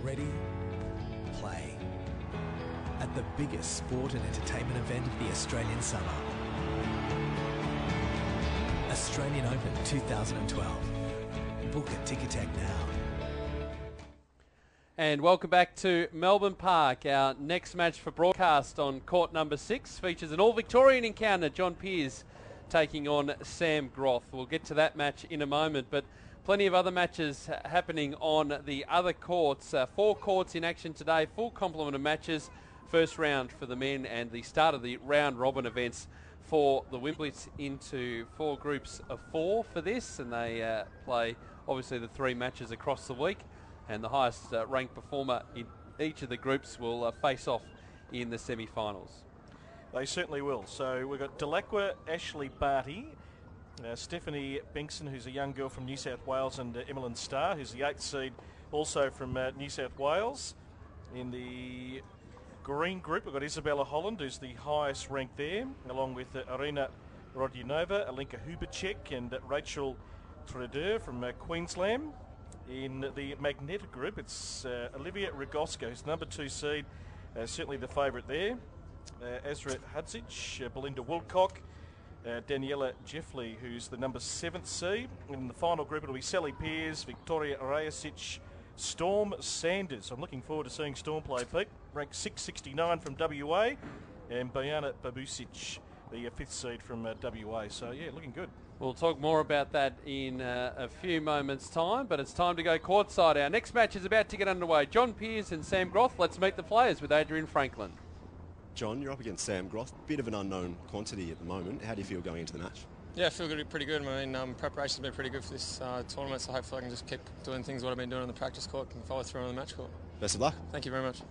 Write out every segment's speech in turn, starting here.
ready, play. At the biggest sport and entertainment event of the Australian summer. Australian Open 2012. Book a Ticketek now. And welcome back to Melbourne Park. Our next match for broadcast on court number 6 features an all-Victorian encounter. John Pearce taking on Sam Groth. We'll get to that match in a moment, but plenty of other matches happening on the other courts. 4 courts in action today, full complement of matches. First round for the men and the start of the round-robin events for the Wimblets into 4 groups of 4 for this, and they play obviously the 3 matches across the week. And the highest ranked performer in each of the groups will face off in the semi-finals. They certainly will. So we've got Delacqua, Ashley Barty, Stephanie Binkson, who's a young girl from New South Wales, and Emmeline Starr, who's the 8th seed, also from New South Wales. In the green group, we've got Isabella Holland, who's the highest ranked there, along with Irina Rodionova, Alenka Hubacek, and Rachel Treder from Queensland. In the magnetic group, it's Olivia Rogowska, who's number 2 seed, certainly the favourite there. Azra Hadzic, Belinda Woolcock, Daniela Jeffley, who's the number 7th seed. In the final group, it'll be Sally Pearce, Victoria Rajasic, Storm Sanders. I'm looking forward to seeing Storm play, Pete. Ranked 669 from WA, and Bojana Babusic, the 5th seed from WA. So, yeah, looking good. We'll talk more about that in a few moments' time, but it's time to go courtside. Our next match is about to get underway. John Pearce and Sam Groth. Let's meet the players with Adrian Franklin. John, you're up against Sam Groth. Bit of an unknown quantity at the moment. How do you feel going into the match? Yeah, I feel pretty good. I mean, preparation's been pretty good for this tournament, so hopefully I can just keep doing things what I've been doing on the practice court and follow through on the match court. Best of luck. Thank you very much.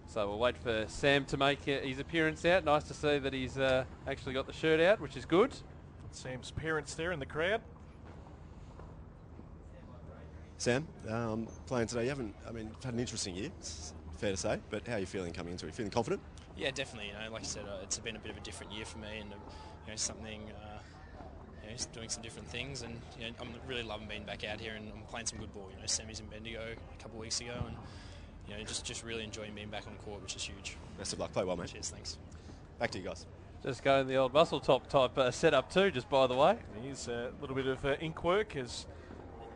So we'll wait for Sam to make his appearance out. Nice to see that he's actually got the shirt out, which is good. Sam's parents there in the crowd. Sam, playing today, you've had an interesting year, it's fair to say, but how are you feeling coming into it? Feeling confident? Yeah, definitely. Like I said, it's been a bit of a different year for me, and something, doing some different things, and I'm really loving being back out here, and I'm playing some good ball. Semis in Bendigo a couple of weeks ago, and just really enjoying being back on court, which is huge. Best of luck. Play well, mate. Cheers, thanks. Back to you guys. Just going the old muscle top type setup too, just by the way. Here's a little bit of ink work as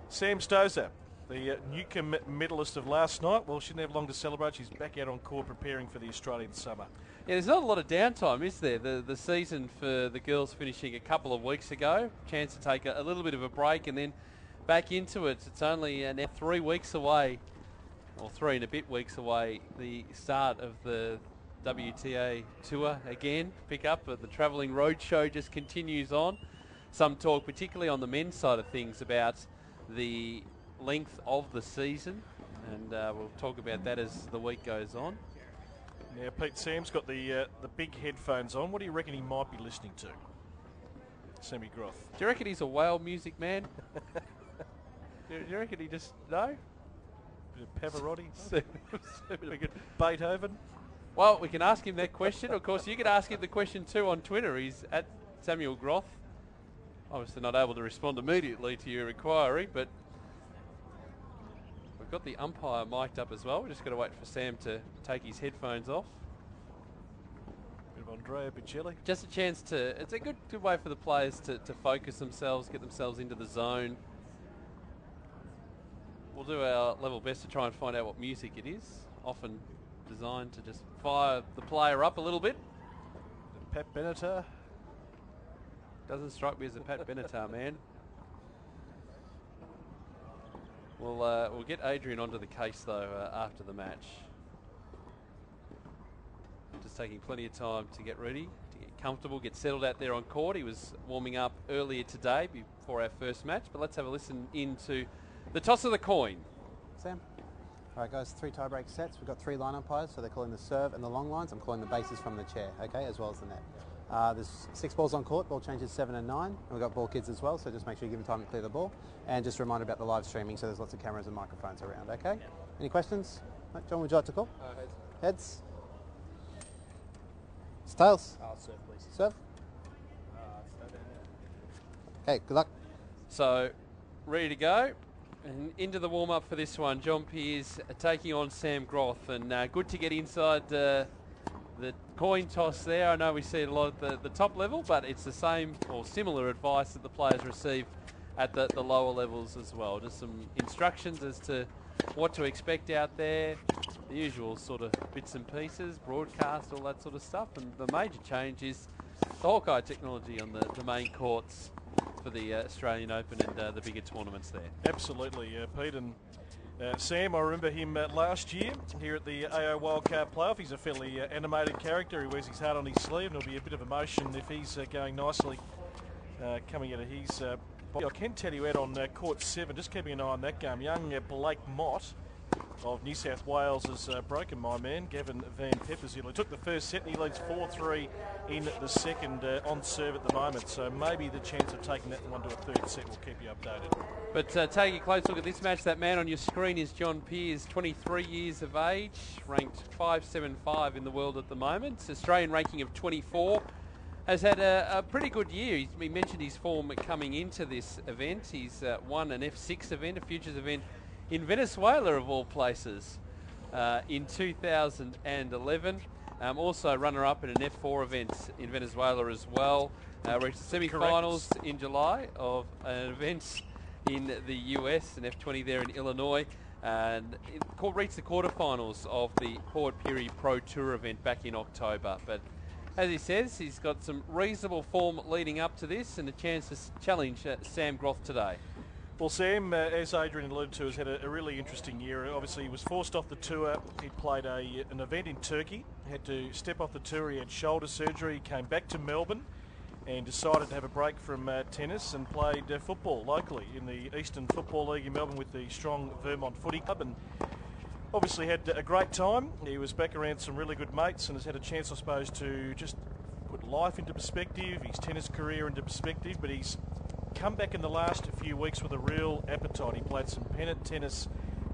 Sam Stosur, the Newcombe medalist of last night. Well, she didn't have long to celebrate. She's back out on court preparing for the Australian summer. Yeah, there's not a lot of downtime, is there? The season for the girls finishing a couple of weeks ago. Chance to take a little bit of a break and then back into it. It's only now 3 weeks away, or 3 and a bit weeks away, the start of the WTA tour again. Pick up, but the travelling road show just continues on. Some talk, particularly on the men's side of things, about the length of the season, and we'll talk about that as the week goes on. Now, Pete, Sam's got the big headphones on. What do you reckon he might be listening to? Sammy Groth. Do you reckon he's a whale music man? Do you reckon he just no? Bit of Pavarotti, Beethoven. Well, we can ask him that question. Of course, you can ask him the question too on Twitter. He's at Samuel Groth. Obviously not able to respond immediately to your inquiry, but we've got the umpire mic'd up as well. We're just got to wait for Sam to take his headphones off. Bit of Andrea Bocelli. Just a chance to, it's a good way for the players to focus themselves, get themselves into the zone. We'll do our level best to try and find out what music it is. Often designed to just fire the player up a little bit. Pat Benatar. Doesn't strike me as a Pat Benatar man. We'll get Adrian onto the case though after the match. Just taking plenty of time to get ready, to get comfortable, get settled out there on court. He was warming up earlier today before our first match, but let's have a listen into the toss of the coin. Sam? All right, guys, 3 tie-break sets. We've got 3 line umpires, so they're calling the serve and the long lines. I'm calling the bases from the chair, okay, as well as the net. There's 6 balls on court. Ball changes 7 and 9. And we've got ball kids as well, so just make sure you give them time to clear the ball. And just a reminder about the live streaming, so there's lots of cameras and microphones around, okay? Yeah. Any questions? John, would you like to call? Heads. Heads? It's tails. Serve, please. Serve? Okay, good luck. So, ready to go. And into the warm-up for this one, John Pearce taking on Sam Groth, and good to get inside the coin toss there. I know we see it a lot at the top level, but it's the same or similar advice that the players receive at the lower levels as well. Just some instructions as to what to expect out there, the usual sort of bits and pieces, broadcast, all that sort of stuff. And the major change is the Hawkeye technology on the main courts for the Australian Open and the bigger tournaments there. Absolutely, Pete. And Sam, I remember him last year here at the AO Wildcard Playoff. He's a fairly animated character. He wears his heart on his sleeve, and there'll be a bit of emotion if he's going nicely coming out of his body. I can tell you out on court 7, just keeping an eye on that game, young Blake Mott of New South Wales has broken my man, Gavin Van Peppershill. He took the first set and he leads 4-3 in the second on serve at the moment. So maybe the chance of taking that one to a third set will keep you updated. But taking a close look at this match, that man on your screen is John Pearce, 23 years of age, ranked 575 in the world at the moment. Australian ranking of 24. Has had a pretty good year. We mentioned his form coming into this event. He's won an F6 event, a futures event, in Venezuela of all places, in 2011. Also runner-up in an F4 event in Venezuela as well. Reached the semi-finals in July of an event in the US, an F20 there in Illinois, and reached the quarterfinals of the Port Pirie Pro Tour event back in October. But as he says, he's got some reasonable form leading up to this and a chance to challenge Sam Groth today. Well, Sam, as Adrian alluded to, has had a really interesting year. Obviously, he was forced off the tour. He played an event in Turkey, had to step off the tour. He had shoulder surgery. He came back to Melbourne and decided to have a break from tennis and played football locally in the Eastern Football League in Melbourne with the strong Vermont Footy Club, and obviously had a great time. He was back around some really good mates and has had a chance, I suppose, to just put life into perspective, his tennis career into perspective, but he's come back in the last few weeks with a real appetite. He played some pennant tennis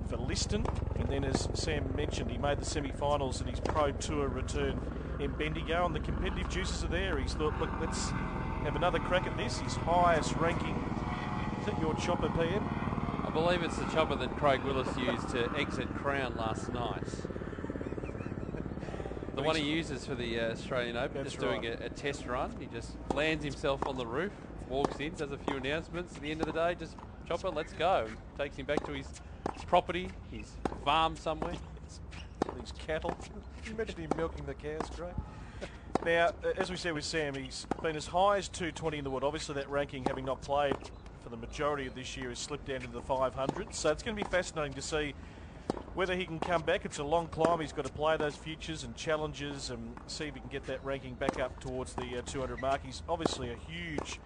for Liston, and then, as Sam mentioned, he made the semi-finals in his Pro Tour return in Bendigo, and the competitive juices are there. He's thought, look, let's have another crack at this. His highest ranking. Is that your chopper, PM? I believe it's the chopper that Craig Willis used to exit Crown last night. The one he uses for the Australian Open, just doing a test run. He just lands himself on the roof, walks in, does a few announcements. At the end of the day, just chopper, let's go. Takes him back to his property, his farm somewhere. These cattle. Can you imagine him milking the cows, Craig? Now, as we said with Sam, he's been as high as 220 in the world. Obviously, that ranking, having not played for the majority of this year, has slipped down into the 500s. So it's going to be fascinating to see whether he can come back. It's a long climb. He's got to play those futures and challenges and see if he can get that ranking back up towards the 200 mark. He's obviously a huge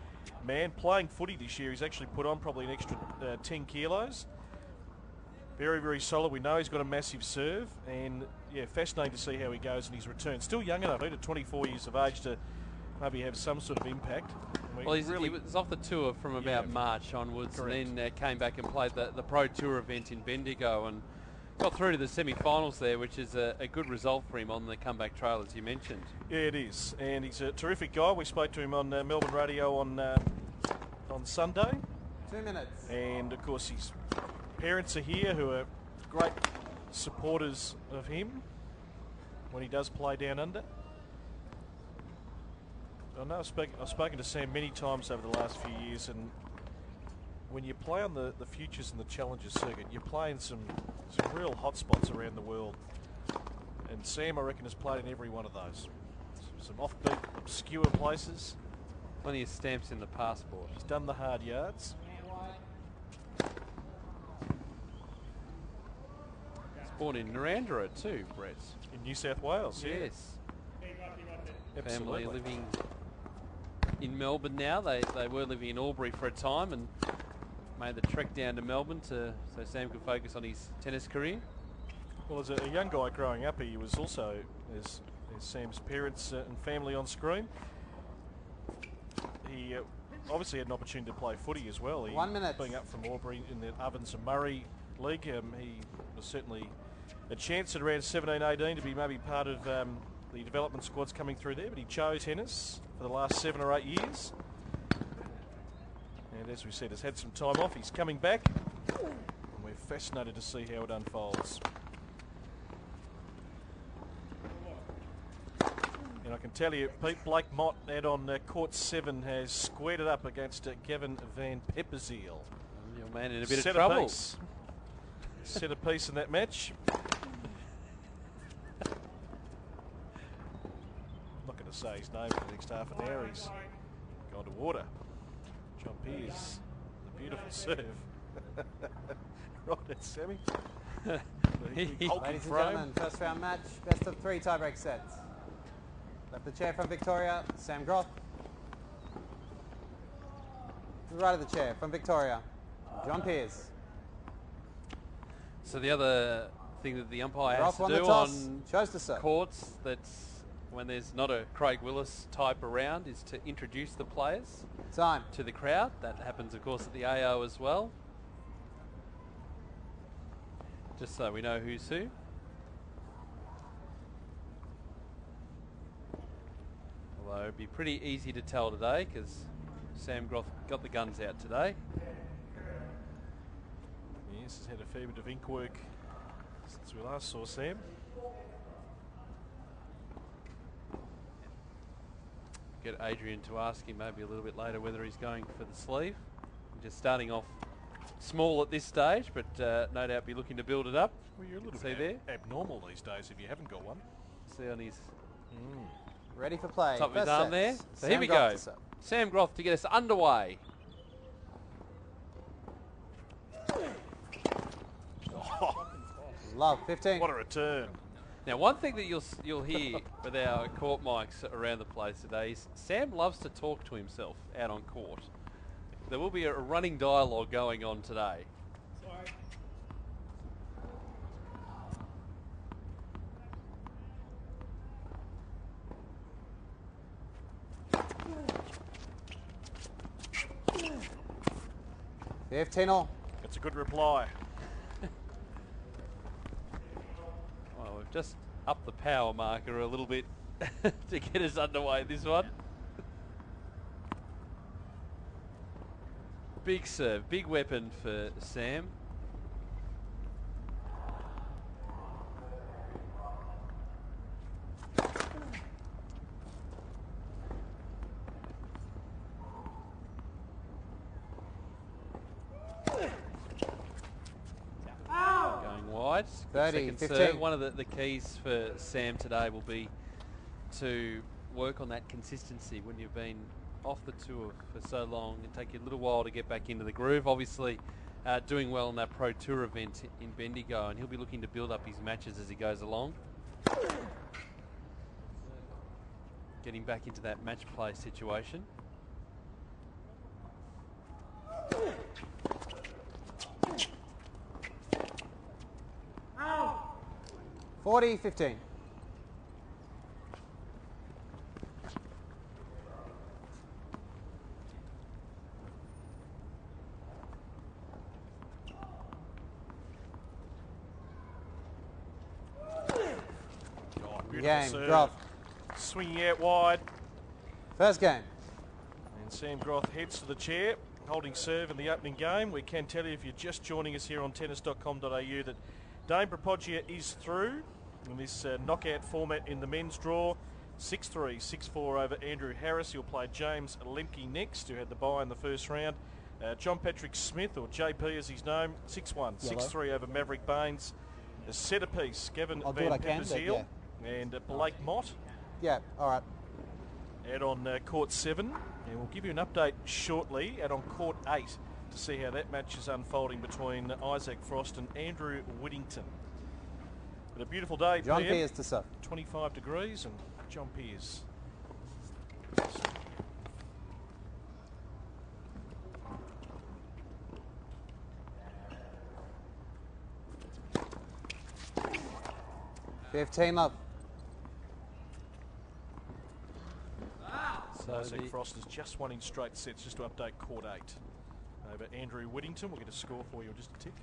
man. Playing footy this year, he's actually put on probably an extra 10 kilos. Very, very solid. We know he's got a massive serve, and yeah, fascinating to see how he goes in his return. Still young enough, at 24 years of age, to maybe have some sort of impact. Well, he was off the tour from about March onwards. Correct. And then came back and played the Pro Tour event in Bendigo and got through to the semi-finals there, which is a good result for him on the comeback trail, as you mentioned. Yeah, it is, and he's a terrific guy. We spoke to him on Melbourne Radio on Sunday. 2 minutes. And, of course, his parents are here who are great supporters of him when he does play down under. I know I've spoken to Sam many times over the last few years, and when you play on the futures and the challenges circuit, you're playing some real hot spots around the world. And Sam, I reckon, has played in every one of those. Some offbeat, obscure places. Plenty of stamps in the passport. He's done the hard yards. Born in Narrandera too, Brett. In New South Wales, yes. Absolutely. Family living in Melbourne now. They were living in Albury for a time and made the trek down to Melbourne so Sam could focus on his tennis career. Well, as a young guy growing up, he was also, as Sam's parents and family on screen, he obviously had an opportunity to play footy as well. 1 minute. Being up from Albury in the Ovens and Murray League, he was certainly a chance at around 17, 18 to be maybe part of the development squads coming through there, but he chose tennis for the last 7 or 8 years. And as we said, has had some time off. He's coming back. fascinated to see how it unfolds. And I can tell you, Blake Mott out on court 7 has squared it up against Gavin Van Pepperziel. Your man in a bit of trouble. Set a piece in that match. I'm not going to say his name for the next half an hour. He's gone to water. John Pearce, the beautiful serve. Right, that's Sammy. Ladies and gentlemen, first round match, best of 3 tiebreak sets. Left the chair from Victoria, Sam Groth. To the right of the chair from Victoria, John Pearce. So the other thing that the umpire has to do on courts, that's when there's not a Craig Willis type around, is to introduce the players to the crowd. That happens, of course, at the AO as well. Just so we know who's who. Although it'd be pretty easy to tell today because Sam Groth got the guns out today. Yes, he's had a fair bit of ink work since we last saw Sam. Get Adrian to ask him maybe a little bit later whether he's going for the sleeve. Just starting off small at this stage, but no doubt be looking to build it up. Well, you're a little bit abnormal these days if you haven't got one. See on his ready for play. Top of his arm there. So here we go. Sam Groth to get us underway. Love 15. What a return. Now, one thing that you'll hear with our court mics around the place today is Sam loves to talk to himself out on court. There will be a running dialogue going on today. Sorry. That's a good reply. Well, we've just upped the power marker a little bit to get us underway this one. Big serve, big weapon for Sam. Going wide. 30, Second 15. serve. One of the keys for Sam today will be to work on that consistency when you've been off the tour for so long. It take you a little while to get back into the groove. Obviously doing well in that Pro Tour event in Bendigo, and he'll be looking to build up his matches as he goes along. Getting back into that match play situation. Ow. 40-15. Game, Groth. Swinging out wide. First game. And Sam Groth heads to the chair, holding serve in the opening game. We can tell you, if you're just joining us here on tennis.com.au, that Dane Propoggia is through in this knockout format in the men's draw. 6-3, 6-4 over Andrew Harris. He'll play James Lemke next, who had the bye in the first round. John Patrick Smith, or JP as he's known, 6-1, 6-3 over Maverick Baines. A centrepiece, Gavin Van Pepperziel. And Blake Mott. Yeah, all right. Out on court 7. And we'll give you an update shortly out on court 8 to see how that match is unfolding between Isaac Frost and Andrew Whittington. But a beautiful day. John Pearce to serve. 25 degrees and John Pearce. Love. So Isaac Frost has just won in straight sets, just to update court 8 over Andrew Whittington. We'll get a score for you in just a tick.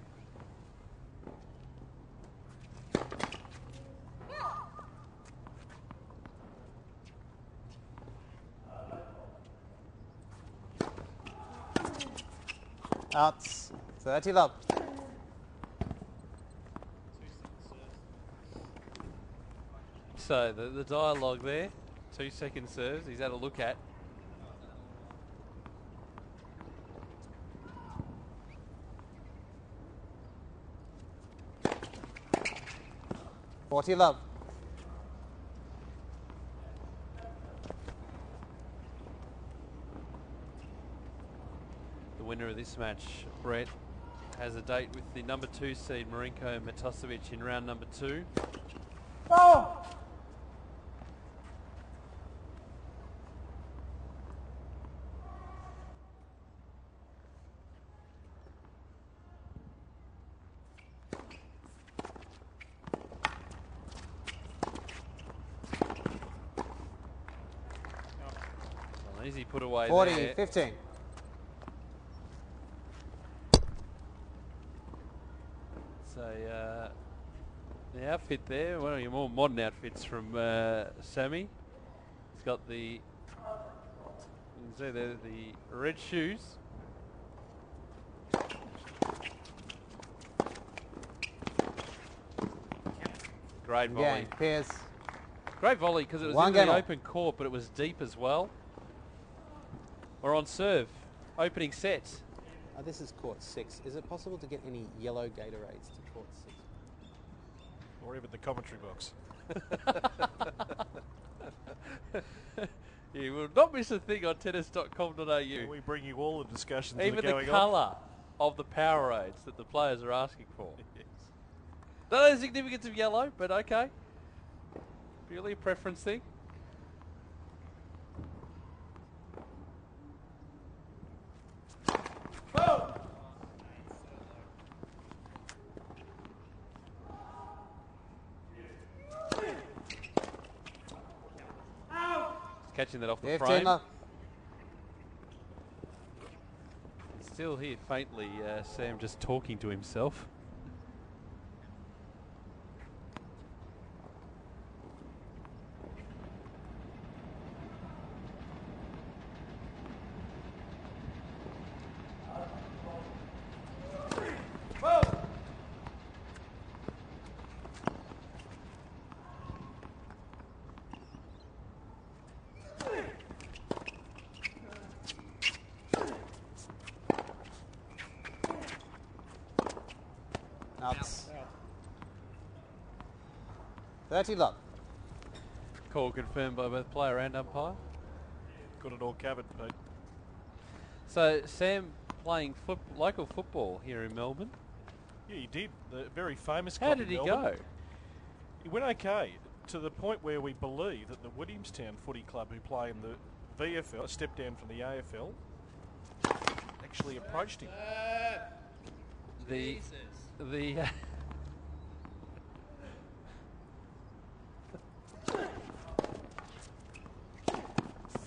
Outs. 30 love. so. The dialogue there. 2-second serves. He's had a look at. Forty love. The winner of this match, Brett, has a date with the number 2 seed Marinko Matosevic in round number 2. Oh! Well, easy put away 40, there. 15. So the outfit there, one of your more modern outfits from Sammy. He's got the, you can see there, the red shoes. Great volley. Game. Pairs. Great volley because it was One in the game on. open court, but it was deep as well. We're on serve. Opening set. This is court 6. Is it possible to get any yellow Gatorades to court 6? Or even the commentary box. You will not miss a thing on tennis.com.au. We bring you all the discussions that Even are the going on. colour of the Powerades that the players are asking for. Don't know the significance of yellow, but okay. Purely a preference thing. Catching that off the 15 frame. love. Still hear faintly Sam just talking to himself. Nuts. 30 love. Call confirmed by both player and umpire. Got it all covered, Pete. So Sam playing local football here in Melbourne. Yeah, he did. The very famous How club did in he Melbourne. go? He went okay, to the point where we believe that the Williamstown Footy Club, who play in the VFL, stepped down from the AFL, actually approached him. The It's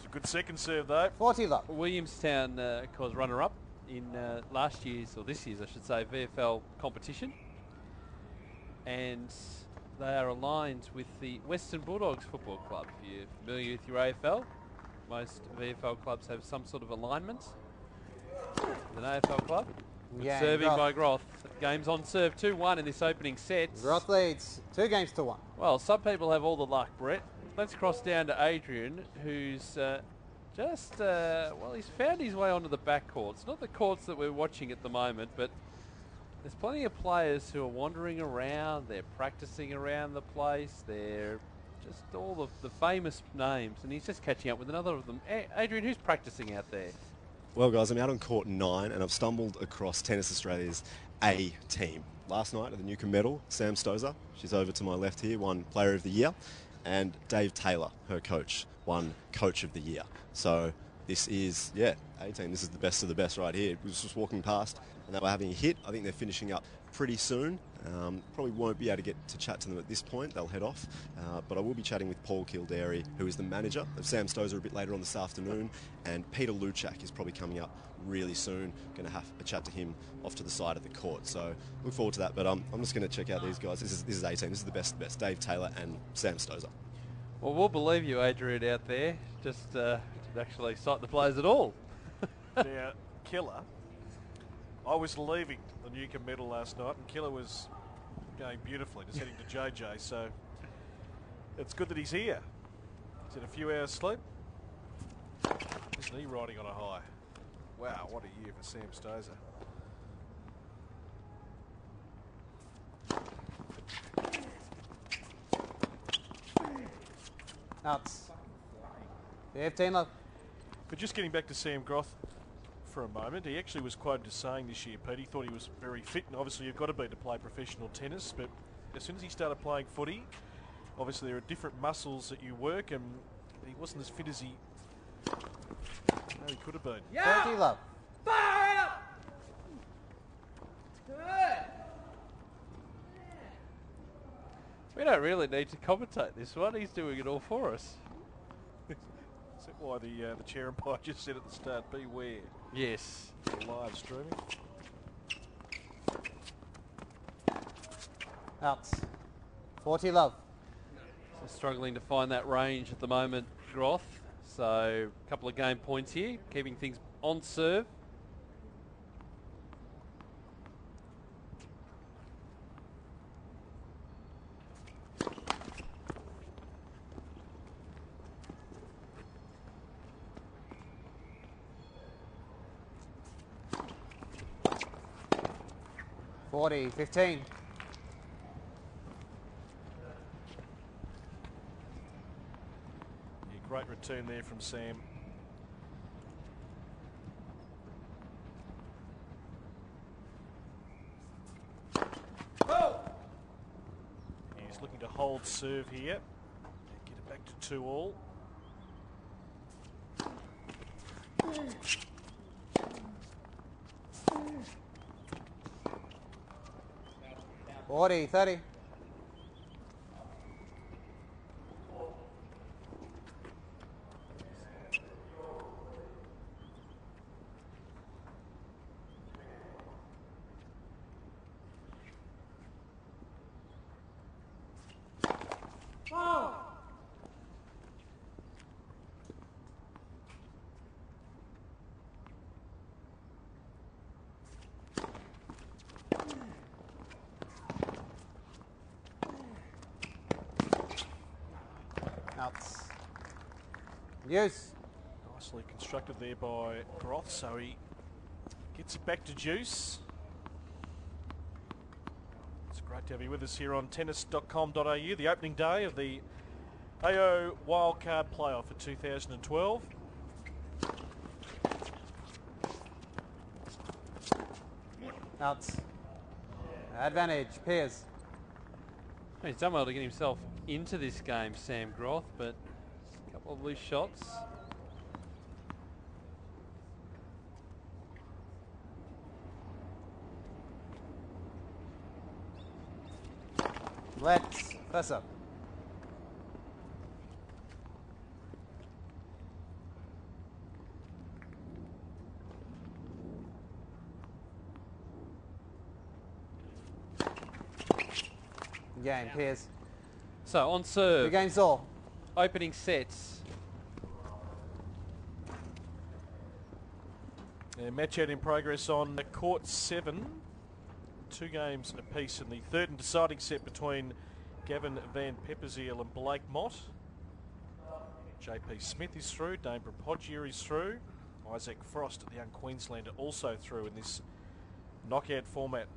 a good second serve, though. 40 love. Williamstown, of course, runner-up in last year's, or this year's, I should say, VFL competition. And they are aligned with the Western Bulldogs Football Club. If you're familiar with your AFL, most VFL clubs have some sort of alignment with an AFL club. Good Yeah, serving Groth. by Groth. Game's on serve 2-1 in this opening set. Groth leads 2 games to 1. Well, some people have all the luck, Brett. Let's cross down to Adrian, who's well, he's found his way onto the back courts. Not the courts that we're watching at the moment, but there's plenty of players who are wandering around. They're practicing around the place. They're just all of the famous names, and he's just catching up with another of them. Adrian, who's practicing out there? Well, guys, I'm out on court 9 and I've stumbled across Tennis Australia's A team. Last night at the Newcomb Medal, Sam Stosur, she's over to my left here, won Player of the Year, and Dave Taylor, her coach, won Coach of the Year. So this is, A team. This is the best of the best right here. We was just walking past and they were having a hit. I think they're finishing up pretty soon. Probably won't be able to get to chat to them at this point. They'll head off. But I will be chatting with Paul Kildare, who is the manager of Sam Stosur, a bit later on this afternoon. And Peter Luczak is probably coming up really soon. Going to have a chat to him off to the side of the court. So look forward to that. But I'm just going to check out these guys. This is A team. This is the best of the best. Dave Taylor and Sam Stosur. Well, we'll believe you, Adrian, out there. Just didn't actually cite the players at all. Now, Killer, I was leaving the Newcomb Medal last night, and Killer was going beautifully, just heading to JJ. So It's good that he's here. He's had a few hours sleep. Isn't he riding on a high? Wow, what a year for Sam Stosur. Outs. 15 love. But just getting back to Sam Groth for a moment, he actually was quoted as saying this year, Pete, he thought he was very fit, and obviously you've got to be to play professional tennis, but as soon as he started playing footy, obviously there are different muscles that you work, and he wasn't as fit as he could have been. 30 love. Fire up! We don't really need to commentate this one. He's doing it all for us. Is that why the chair umpire just said at the start, beware? Yes. Live streaming. Outs. 40 love. So struggling to find that range at the moment, Groth. So a couple of game points here, keeping things on serve. Forty, 15. Yeah, great return there from Sam. He's looking to hold serve here and get it back to 2-all. Forty, 30. Outs. Use. Nicely constructed there by Groth, so he gets it back to juice. It's great to have you with us here on tennis.com.au, the opening day of the AO Wildcard Playoff for 2012. Outs. Advantage, Piers. He's done well to get himself into this game, Sam Groth, but a couple of loose shots. Let's. First up. Game, Piers. So on The serve, game's all. opening sets. Match out in progress on court 7. 2 games apiece in the third and deciding set between Gavin Van Pepperziel and Blake Mott. JP Smith is through, Dane Podgier is through, Isaac Frost, the young Queenslander, also through in this knockout format.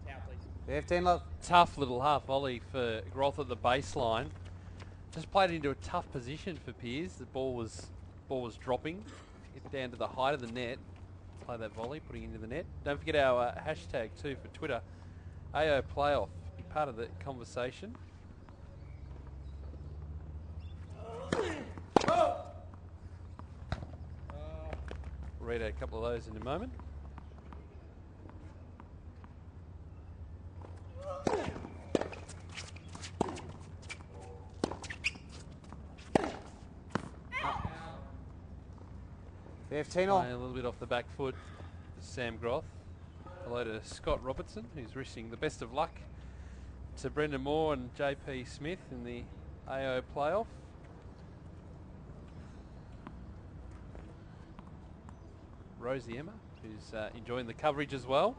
Yeah, 15 love. Tough little half volley for Groth at the baseline. Just played into a tough position for Piers. The ball was dropping. Get down to the height of the net. Play that volley, putting it into the net. Don't forget our hashtag too for Twitter. AO Playoff. Be part of the conversation. Read out a couple of those in a moment. Playing A little bit off the back foot, Sam Groth. Hello to Scott Robertson, who's wishing the best of luck to Brendan Moore and JP Smith in the AO playoff. Rosie Emma, who's enjoying the coverage as well.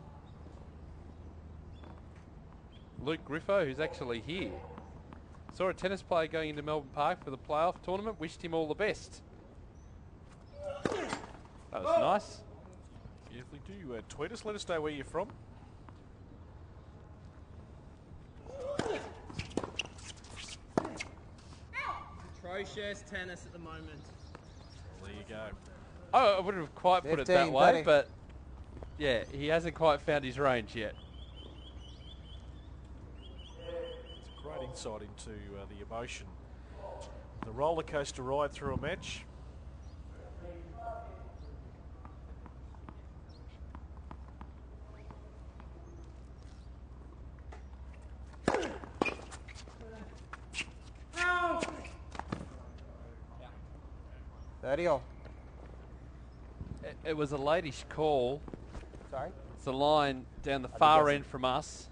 Luke Griffo, who's actually here. Saw a tennis player going into Melbourne Park for the playoff tournament. Wished him all the best. That was nice. Beautifully. Do tweet us. Let us know where you're from. Atrocious tennis at the moment. Well, there you go. I wouldn't have quite put it that 15, way, 30. but yeah, he hasn't quite found his range yet. It's a great insight into the emotion, the roller coaster ride through a match. Ow! 30 all. It was a latish call. Sorry? It's a line down the far end from us.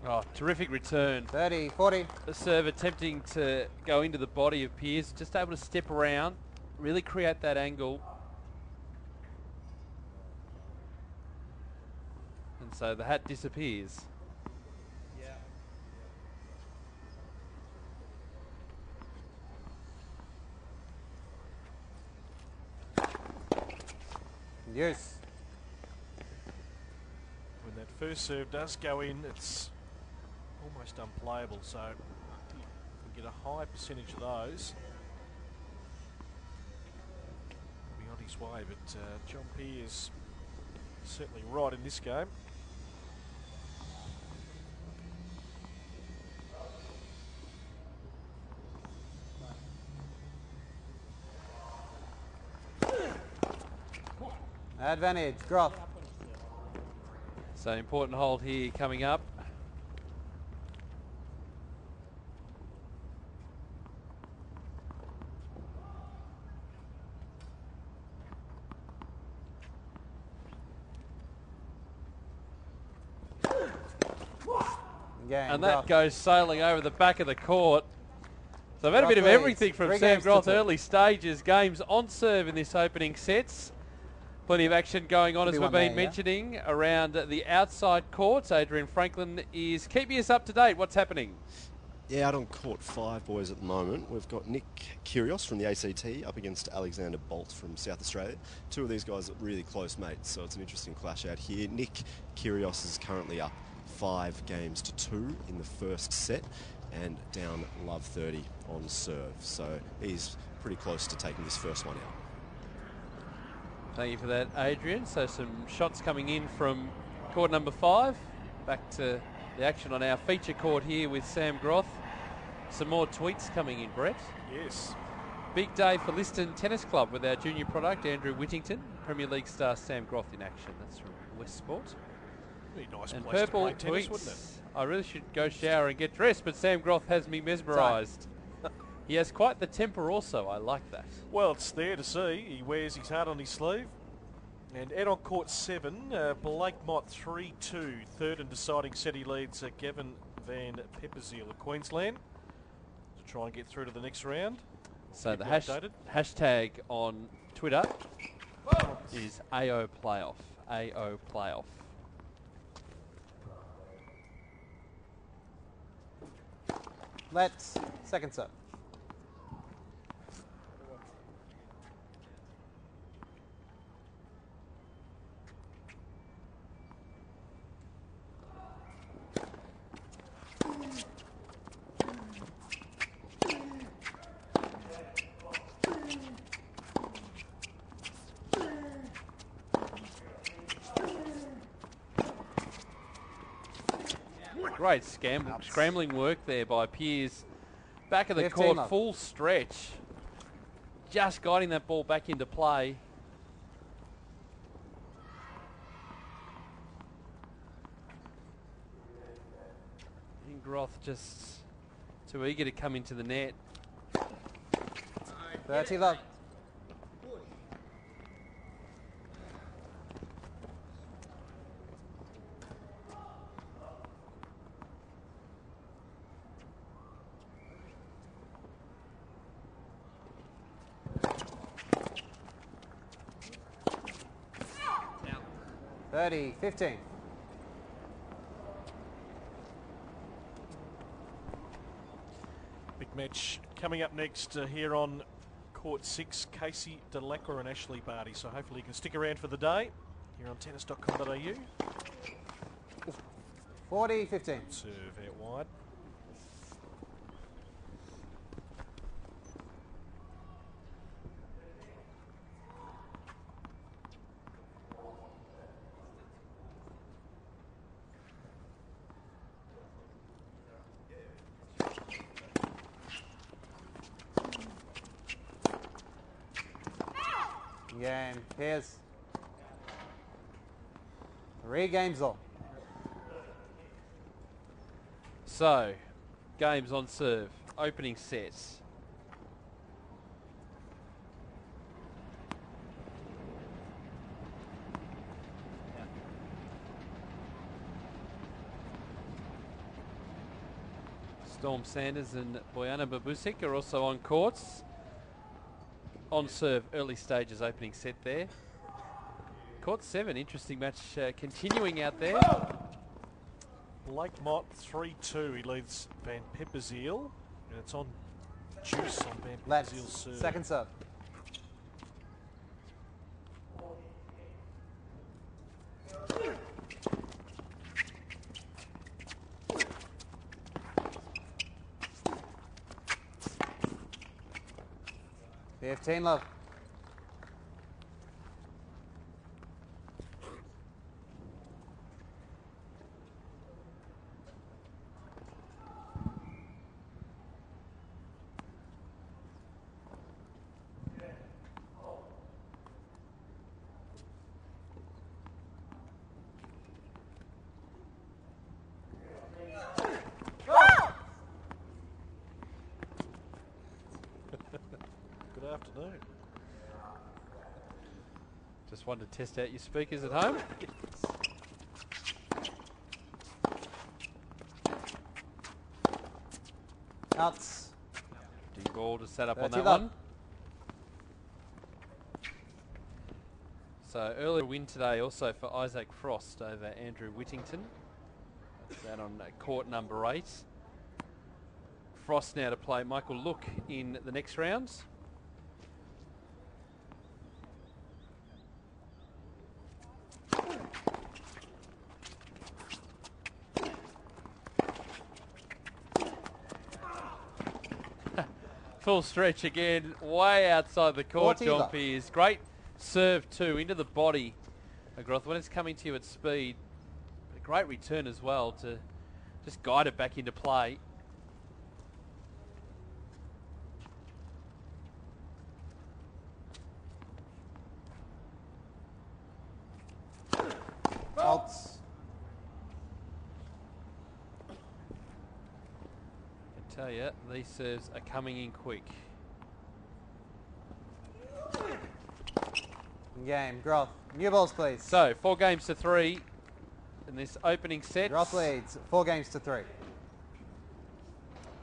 Oh, terrific return. 30, 40. The serve attempting to go into the body of Pearce, just able to step around, really create that angle. And so the hat disappears. Yes. When that first serve does go in, it's almost unplayable. So if we get a high percentage of those, he'll be on his way. But John Pearce certainly right in this game. Advantage, Groth. So important hold here coming up. Game, And that Groth. goes sailing over the back of the court. So I've had a bit of Groth everything leads. from 3 Sam games to Groth 2. early stages. Games on serve in this opening sets. Plenty of action going on, Could as be we've one been there, yeah? mentioning, around the outside courts. Adrian Franklin is keeping us up to date. What's happening? Yeah, out on court 5, boys, at the moment. We've got Nick Kyrgios from the ACT up against Alexander Bolt from South Australia. Two of these guys are really close mates, so it's an interesting clash out here. Nick Kyrgios is currently up 5 games to 2 in the first set and down love 30 on serve. So he's pretty close to taking this first one out. Thank you for that, Adrian. So some shots coming in from court number 5. Back to the action on our feature court here with Sam Groth. Some more tweets coming in, Brett. Yes. Big day for Liston Tennis Club with our junior product, Andrew Whittington. Premier League star Sam Groth in action. That's from West Sport. Be a nice And place to Purple play tennis, tweets, wouldn't it? I really should go shower and get dressed, but Sam Groth has me mesmerised. He has quite the temper also. I like that. Well, it's there to see. He wears his heart on his sleeve. And Ed on court 7, Blake Mott 3-2. Third and deciding set he leads Gavin Van Pepperziel of Queensland to try and get through to the next round. So Keep the you updated. hashtag on Twitter is AO Playoff. AO Playoff. Let's second serve. Great scrambling work there by Peers. Back of the 15 court, love. full stretch. Just guiding that ball back into play. And Groth just too eager to come into the net. 30 love. Now. 30, 15. Big match coming up next here on Court 6, Casey Delacqua and Ashley Barty. So hopefully you can stick around for the day here on tennis.com.au. 40, 15. Serve out wide. Game. Here's 3 games all. So, games on serve. Opening sets. Storm Sanders and Bojana Babusik are also on courts. On serve, early stages opening set there. Court 7, interesting match continuing out there. Blake Mott 3-2. He leads Van Pepperziel, and it's on juice on Van Let's Pepperziel's serve. second serve. Fifteen love. Good afternoon. Just wanted to test out your speakers at home. Outs. Ding ball to set up on 30 that love. one. So earlier win today also for Isaac Frost over Andrew Whittington. That's that on court number 8. Frost now to play Michael Look in the next rounds. Full stretch again, way outside the court, 40 John love. Peers. Great serve too, into the body of Groth when it's coming to you at speed. A great return as well to just guide it back into play. Outs. I tell you, these serves are coming in quick. Game. Groth. New balls, please. So 4 games to 3 in this opening set. Groth leads 4 games to 3.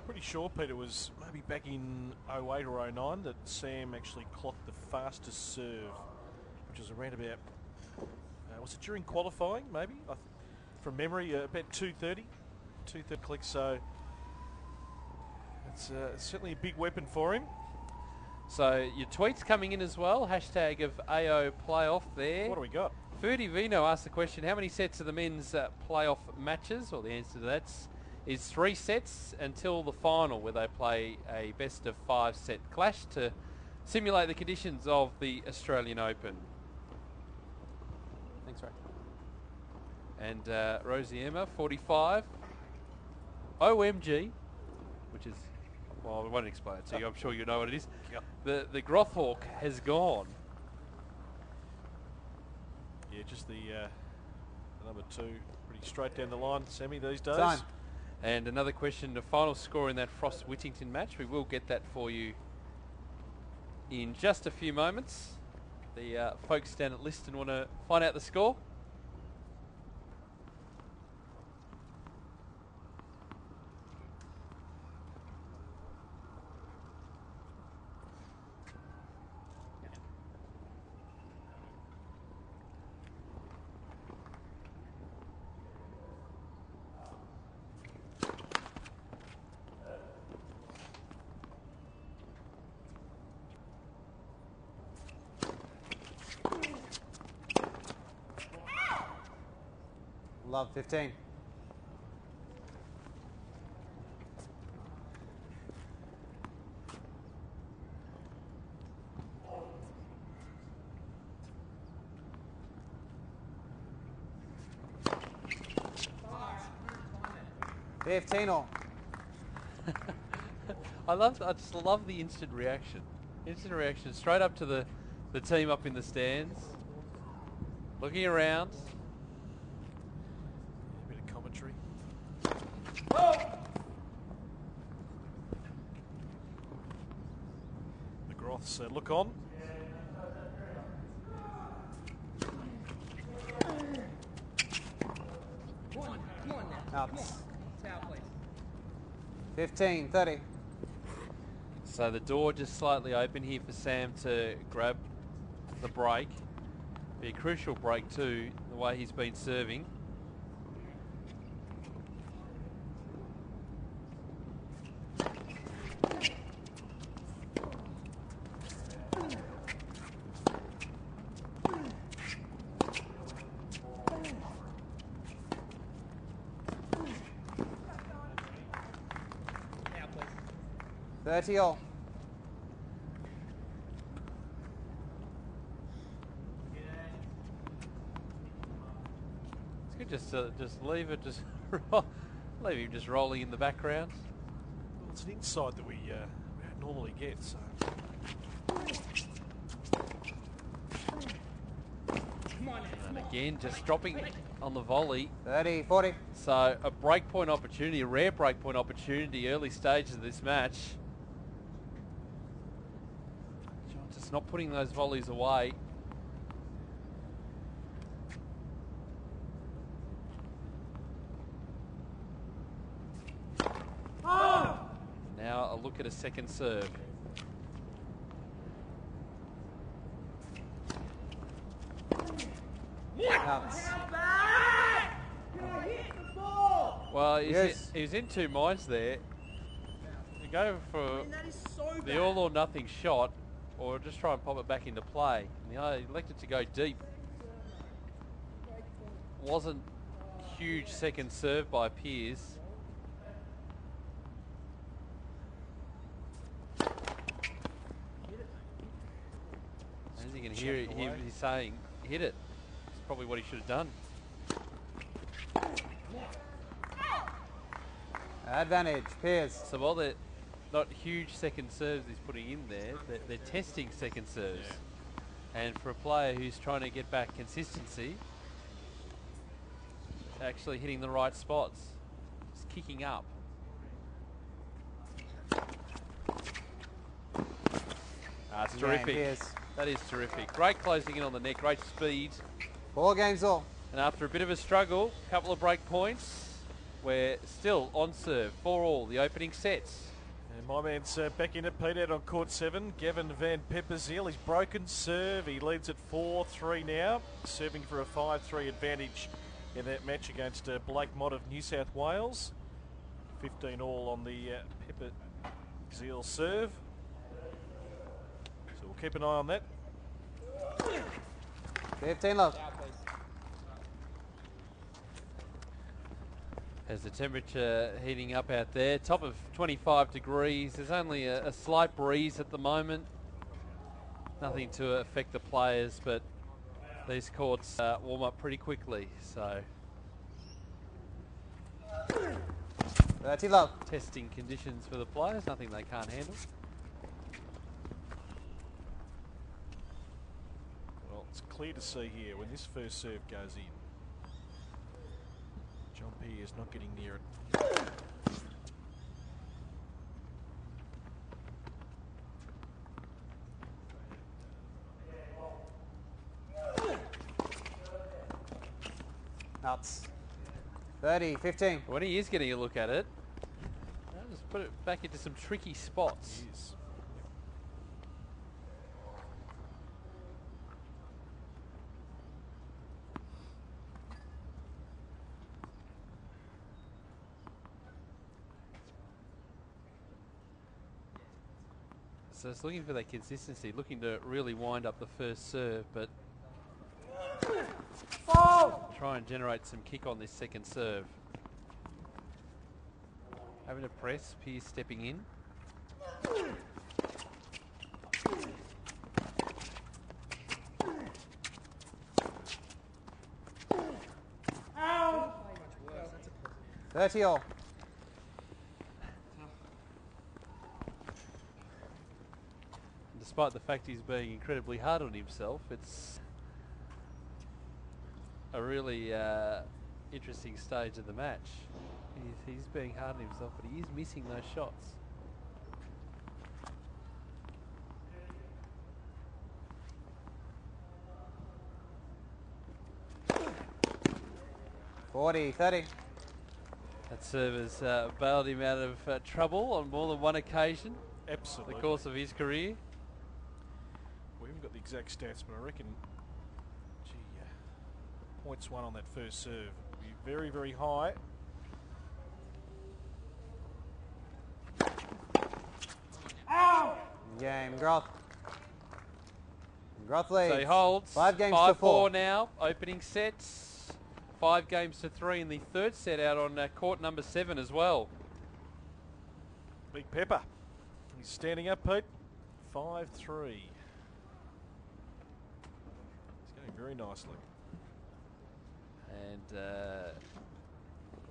Pretty sure, Peter, was maybe back in 08 or 09 that Sam actually clocked the fastest serve, which was around about, was it during qualifying, maybe? From memory, about 2:30 clicks, so it's certainly a big weapon for him. So your tweets coming in as well. Hashtag of AO playoff there. What do we got? Ferdy Vino asked the question, how many sets of the men's playoff matches? Well, the answer to that is 3 sets until the final, where they play a best of 5 set clash to simulate the conditions of the Australian Open. Thanks, Ray. And Rosie Emma, 45. OMG, which is, well, I won't explain it to you. I'm sure you know what it is. Yep. The Groth Hawk has gone. Yeah, just the number 2, pretty straight down the line, Sammy, these days. Time. And another question, the final score in that Frost-Whittington match. We will get that for you in just a few moments. The folks down at Liston want to find out the score. Love 15. All. I just love the instant reaction. Instant reaction straight up to the team up in the stands. Looking around. A bit of commentary. The Groths look on. Outs. 15, 30. So the door just slightly open here for Sam to grab the break. Be a crucial break too, the way he's been serving. All. It's good just leave it, just leave him just rolling in the background. Well, it's an inside that we normally get, so. And again, just dropping on the volley. 30, 40. So a breakpoint opportunity, a rare breakpoint opportunity, early stages of this match. Just not putting those volleys away. Now a look at a second serve. Outs. Well, Yes. he's in two minds there. To go for the all or nothing shot, or just try and pop it back into play. And he elected to go deep. Wasn't huge second serve by Piers. As you can hear, he's saying, hit it. It's probably what he should have done. Advantage, Piers. So while they're not huge second serves he's putting in there, they're testing second serves. Yeah. And for a player who's trying to get back consistency, actually hitting the right spots, just kicking up. It's terrific. Piers. That is terrific. Great closing in on the net, great speed. 4 games all. And after a bit of a struggle, a couple of break points, we're still on serve for all the opening sets. And my man's back in it, Peter, out on court 7. Gavin Van Pepperseel, he's broken serve. He leads at 4-3 now, serving for a 5-3 advantage in that match against Blake Mott of New South Wales. 15 all on the Pepperseel serve. So we'll keep an eye on that. 15 love. As the temperature heating up out there, top of 25 degrees. There's only a slight breeze at the moment. Nothing to affect the players, but these courts warm up pretty quickly. So 30 love. Testing conditions for the players, nothing they can't handle. Well, it's clear to see here when this first serve goes in. John P is not getting near it. Nuts. 30, 15. When he is getting a look at it, I'll just put it back into some tricky spots. Yes. So it's looking for that consistency, looking to really wind up the first serve, but try and generate some kick on this second serve. Having to press, Pearce stepping in. Ow! 30 all. Despite the fact he's being incredibly hard on himself, it's a really interesting stage of the match. He's being hard on himself, but he is missing those shots. Forty, 30. That serve has bailed him out of trouble on more than one occasion. Absolutely. The course of his career. We haven't got the exact stats, but I reckon, gee, points won on that first serve would be very, very high. Game, Groth. Groth leads. So he holds. 5 games to 4 now. Opening sets. 5 games to 3 in the third set out on court number 7 as well. Big Pepper. He's standing up, Pete. 5-3. It's going very nicely. And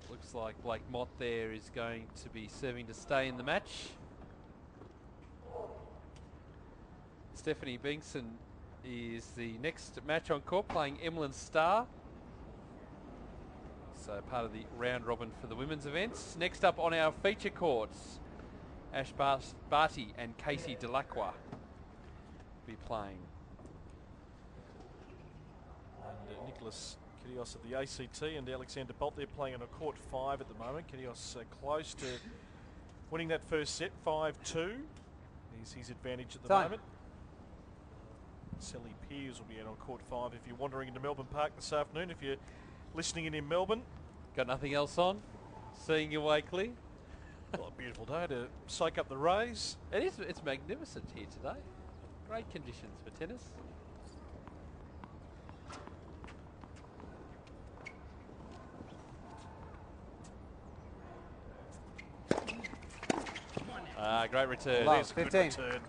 looks like Blake Mott there is going to be serving to stay in the match. Stephanie Binkson is the next match on court, playing Emlyn Starr. So part of the round robin for the women's events. Next up on our feature courts, Ash Barty and Casey Delacroix be playing. And Nicholas Kyrgios of the ACT and Alexander Bolt, they're playing on a court 5 at the moment. Kyrgios close to winning that first set, 5-2. Is his advantage at the moment. Sally Pearce will be out on court 5 if you're wandering into Melbourne Park this afternoon. If you're listening in Melbourne. Got nothing else on? Seeing you, Wakely? Well, a beautiful day to soak up the rays. It is. It's magnificent here today. Great conditions for tennis. Great return. Love, There's a good 15. return.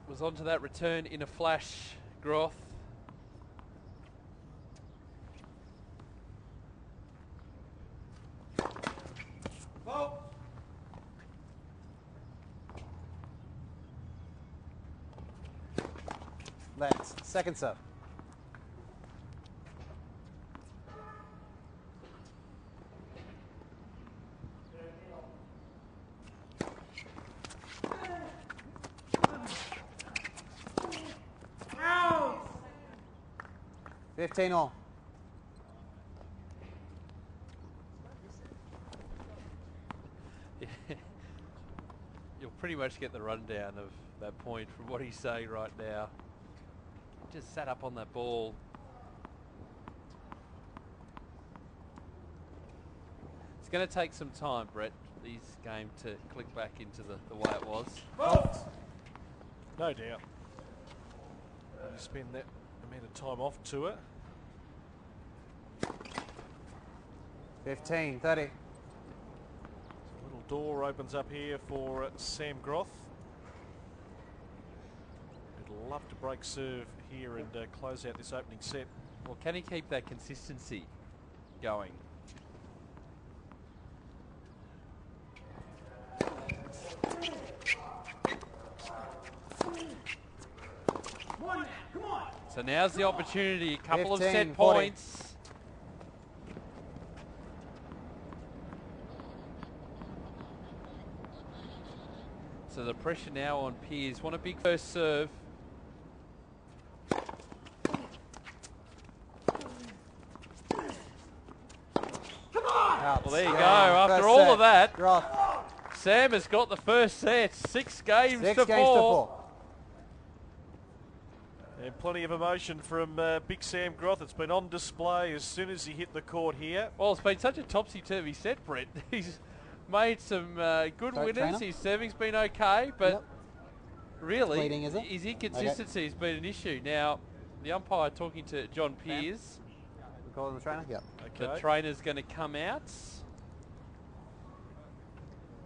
Was onto that return in a flash, Groth. Let's. Second serve. Ow! 15 all. You'll pretty much get the rundown of that point from what he's saying right now. Just sat up on that ball. It's going to take some time, Brett, this game to click back into the way it was. No doubt. You spend that amount of time off tour. 15, 30. A little door opens up here for Sam Groth. He'd love to break serve here and close out this opening set. Or can he keep that consistency going? So now's the opportunity, a couple of 15, set 40. points. So the pressure now on Piers. Want a big first serve. Well, there you go. After all of that, Groth. Sam has got the first set. 6 games Six to games 4. And plenty of emotion from Big Sam Groth. It's been on display as soon as he hit the court here. Well, it's been such a topsy-turvy set, Brett. He's made some good winners. Trainer? His serving's been okay, but Yep. really, Leading, is it? his inconsistency has been an issue. Now, the umpire talking to John Peers. We call him the trainer? Yep. The Okay. trainer's going to come out.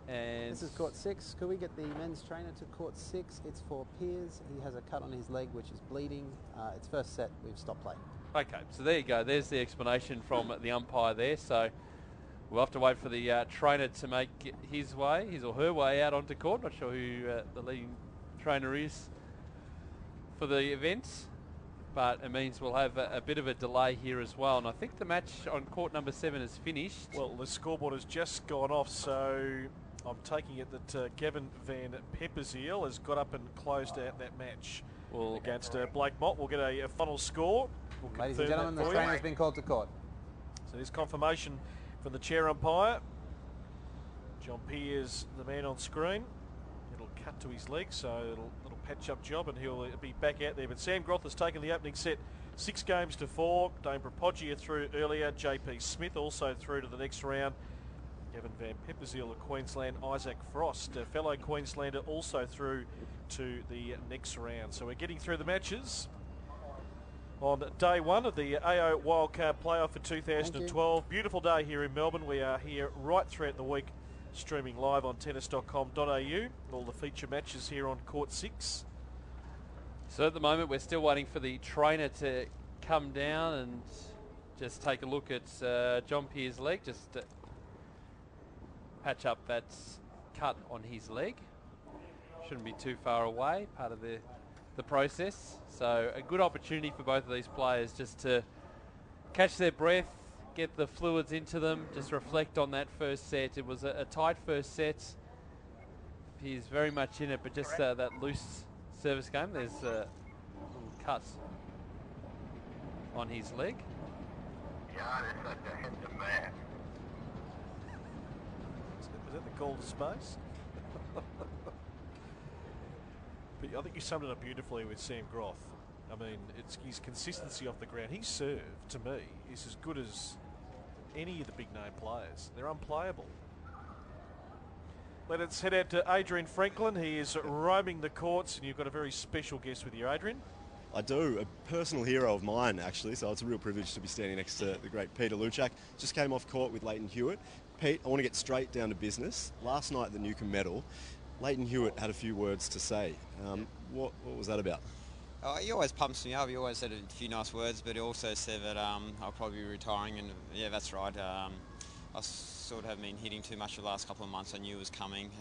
And This is court 6. Could we get the men's trainer to court 6? It's for Piers. He has a cut on his leg which is bleeding. It's first set. We've stopped play. okay, so there you go. There's the explanation from the umpire there. So we'll have to wait for the trainer to make his or her way out onto court. Not sure who the leading trainer is for the event, but it means we'll have a bit of a delay here as well. And I think the match on court number 7 is finished. Well, the scoreboard has just gone off, so I'm taking it that Gavin Van Pepperseel has got up and closed out that match against Blake Mott. We'll get a final score. We'll Ladies and confirm gentlemen, that the for you. trainer has been called to court. So there's confirmation from the chair umpire. John Peers, the man on screen. It'll cut to his leg, so it'll patch-up job, and he'll be back out there. But Sam Groth has taken the opening set 6 games to 4. Dane Propoggia through earlier. JP Smith also through to the next round. Gavin Van Pepperseel of Queensland. Isaac Frost, a fellow Queenslander, also through to the next round. So we're getting through the matches on day 1 of the AO Wildcard Playoff for 2012. Beautiful day here in Melbourne. We are here right throughout the week, streaming live on tennis.com.au. All the feature matches here on court 6. So at the moment we're still waiting for the trainer to come down and just take a look at John Peers' leg, just to patch up that cut on his leg. Shouldn't be too far away, part of the process. So a good opportunity for both of these players just to catch their breath, get the fluids into them, just reflect on that first set. It was a tight first set. He's very much in it, but just that loose service game. There's a little cut on his leg. God, it's such a handsome man. Is that the call to space? But I think you summed it up beautifully with Sam Groth. I mean, it's his consistency off the ground. His serve, to me, is as good as any of the big-name players. They're unplayable. Let's head out to Adrian Franklin. He is roaming the courts, and you've got a very special guest with you, Adrian. I do, a personal hero of mine actually, so it's a real privilege to be standing next to the great Peter Luczak. Just came off court with Leighton Hewitt. Pete, I want to get straight down to business. Last night at the Newcomb Medal, Leighton Hewitt had a few words to say. What was that about? Oh, he always pumps me up. He always said a few nice words, but he also said that I'll probably be retiring, and yeah, that's right. I sort of have been hitting too much the last couple of months. I knew it was coming.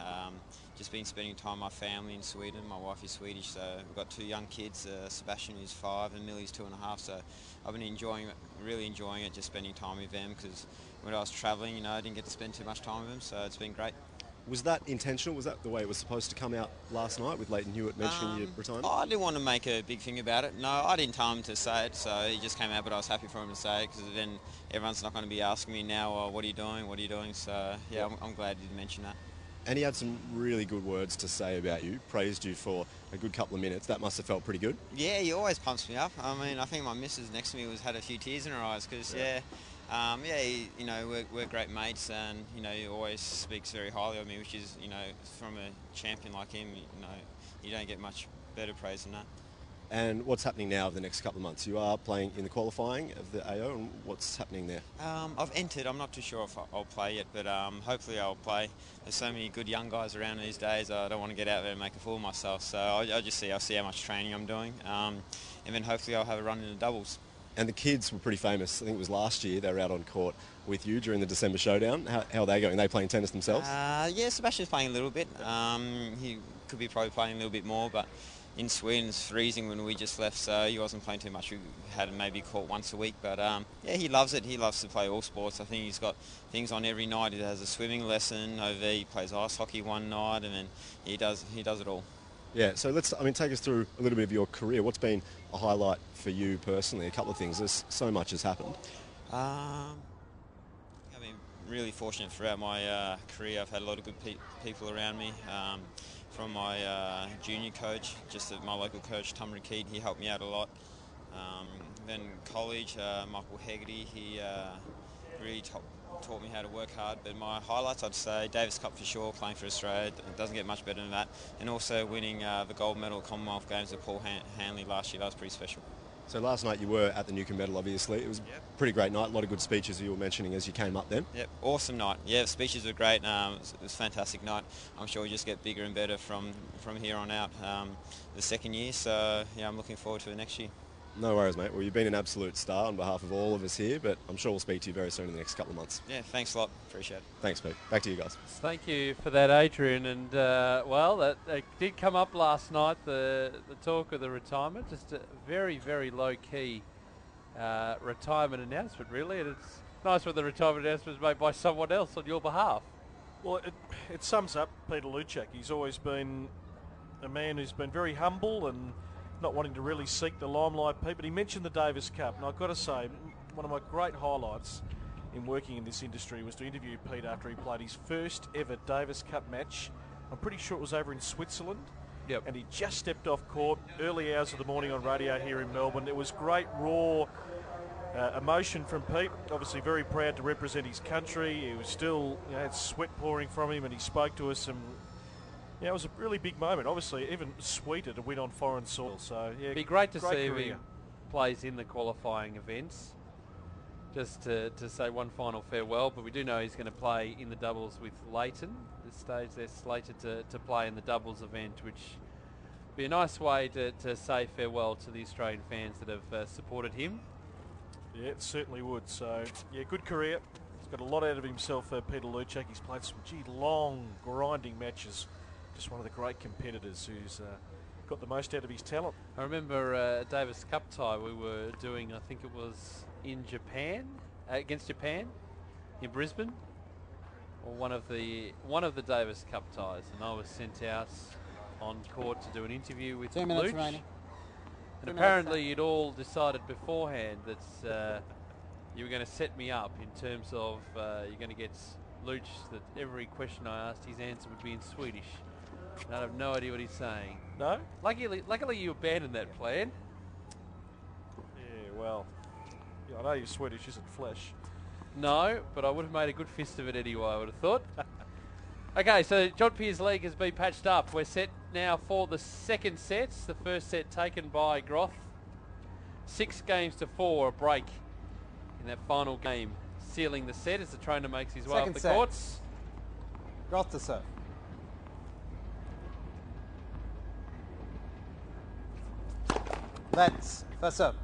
Just been spending time with my family in Sweden. My wife is Swedish, so we've got 2 young kids. Sebastian is 5 and Millie's 2.5. So I've been enjoying it, really enjoying it, just spending time with them, because when I was travelling, I didn't get to spend too much time with them, so it's been great. Was that intentional? Was that the way it was supposed to come out last night with Leighton Hewitt mentioning your retirement? I didn't want to make a big thing about it. No, I didn't tell him to say it, so he just came out, but I was happy for him to say it, because then everyone's not going to be asking me now, oh, what are you doing, what are you doing? So yeah, I'm glad he did mention that. And he had some really good words to say about you, praised you for a good couple of minutes. That must have felt pretty good. Yeah, he always pumps me up. I mean, I think my missus next to me had a few tears in her eyes, because we're great mates, and he always speaks very highly of me, which is, from a champion like him, you don't get much better praise than that. And what's happening now over the next couple of months? You are playing in the qualifying of the AO, and what's happening there? I've entered. I'm not too sure if I'll play yet, but hopefully I'll play. There's so many good young guys around these days. I don't want to get out there and make a fool of myself, so I'll see how much training I'm doing, and then hopefully I'll have a run in the doubles. And the kids were pretty famous. I think it was last year they were out on court with you during the December showdown. How are they going? Are they playing tennis themselves? Yeah, Sebastian's playing a little bit. He could be probably playing a little bit more, but in Sweden it's freezing when we just left, so he wasn't playing too much. We had him maybe court once a week, but yeah, he loves it. He loves to play all sports. I think he's got things on every night. He has a swimming lesson over. He plays ice hockey one night, and then he does it all. Yeah, so take us through a little bit of your career. What's been a highlight for you personally? A couple of things. There's so much has happened. I've been really fortunate throughout my career. I've had a lot of good people around me. From my junior coach, just my local coach, Tom Keat, he helped me out a lot. Then college, Michael Hegarty, he really taught me how to work hard. But my highlights, I'd say, Davis Cup for sure, playing for Australia. It doesn't get much better than that. And also winning the gold medal at Commonwealth Games with Paul Hanley last year. That was pretty special. So last night you were at the Newcombe Medal, obviously. It was a pretty great night. A lot of good speeches you were mentioning as you came up then. Yep, awesome night. Yeah, the speeches were great. It was a fantastic night. I'm sure we just get bigger and better from here on out the second year. So, yeah, I'm looking forward to it next year. No worries, mate. Well, you've been an absolute star on behalf of all of us here, but I'm sure we'll speak to you very soon in the next couple of months. Yeah, thanks a lot. Appreciate it. Thanks, Pete. Back to you guys. Thank you for that, Adrian. And, well, that did come up last night, the talk of the retirement. Just a very, very low-key retirement announcement, really. And it's nice when the retirement announcement is made by someone else on your behalf. Well, it sums up Peter Luczak. He's always been a man who's been very humble and not wanting to really seek the limelight, Pete. But he mentioned the Davis Cup, and I've got to say, one of my great highlights in working in this industry was to interview Pete after he played his first ever Davis Cup match. I'm pretty sure it was over in Switzerland. Yep. And he just stepped off court early hours of the morning on radio here in Melbourne. It was great, raw emotion from Pete. Obviously very proud to represent his country. He was still, had sweat pouring from him, and he spoke to us. And it was a really big moment. Obviously, even sweeter to win on foreign soil. So yeah, it'd be great to see career. if he plays in the qualifying events. Just to say one final farewell, but we do know he's going to play in the doubles with Leighton. At this stage, they're slated to play in the doubles event, which would be a nice way to say farewell to the Australian fans that have supported him. Yeah, it certainly would. So, yeah, good career. He's got a lot out of himself, Peter Luczak. He's played some, long, grinding matches. Just one of the great competitors who's got the most out of his talent. I remember a Davis Cup tie we were doing, I think it was in Japan, against Japan, in Brisbane, or one of the Davis Cup ties, and I was sent out on court to do an interview with 2 minutes Luch. remaining. And apparently you'd all decided beforehand that you were going to set me up in terms of you're going to get Luch, that every question I asked, his answer would be in Swedish. And I have no idea what he's saying. No? Luckily you abandoned that plan. Yeah, well, I know your Swedish isn't flesh. No, but I would have made a good fist of it anyway, I would have thought. Okay, so John Peers League has been patched up. We're set now for the second sets. The first set taken by Groth. 6-4, a break in that final game, sealing the set as the trainer makes his way up the courts. Groth to serve. Let's first up.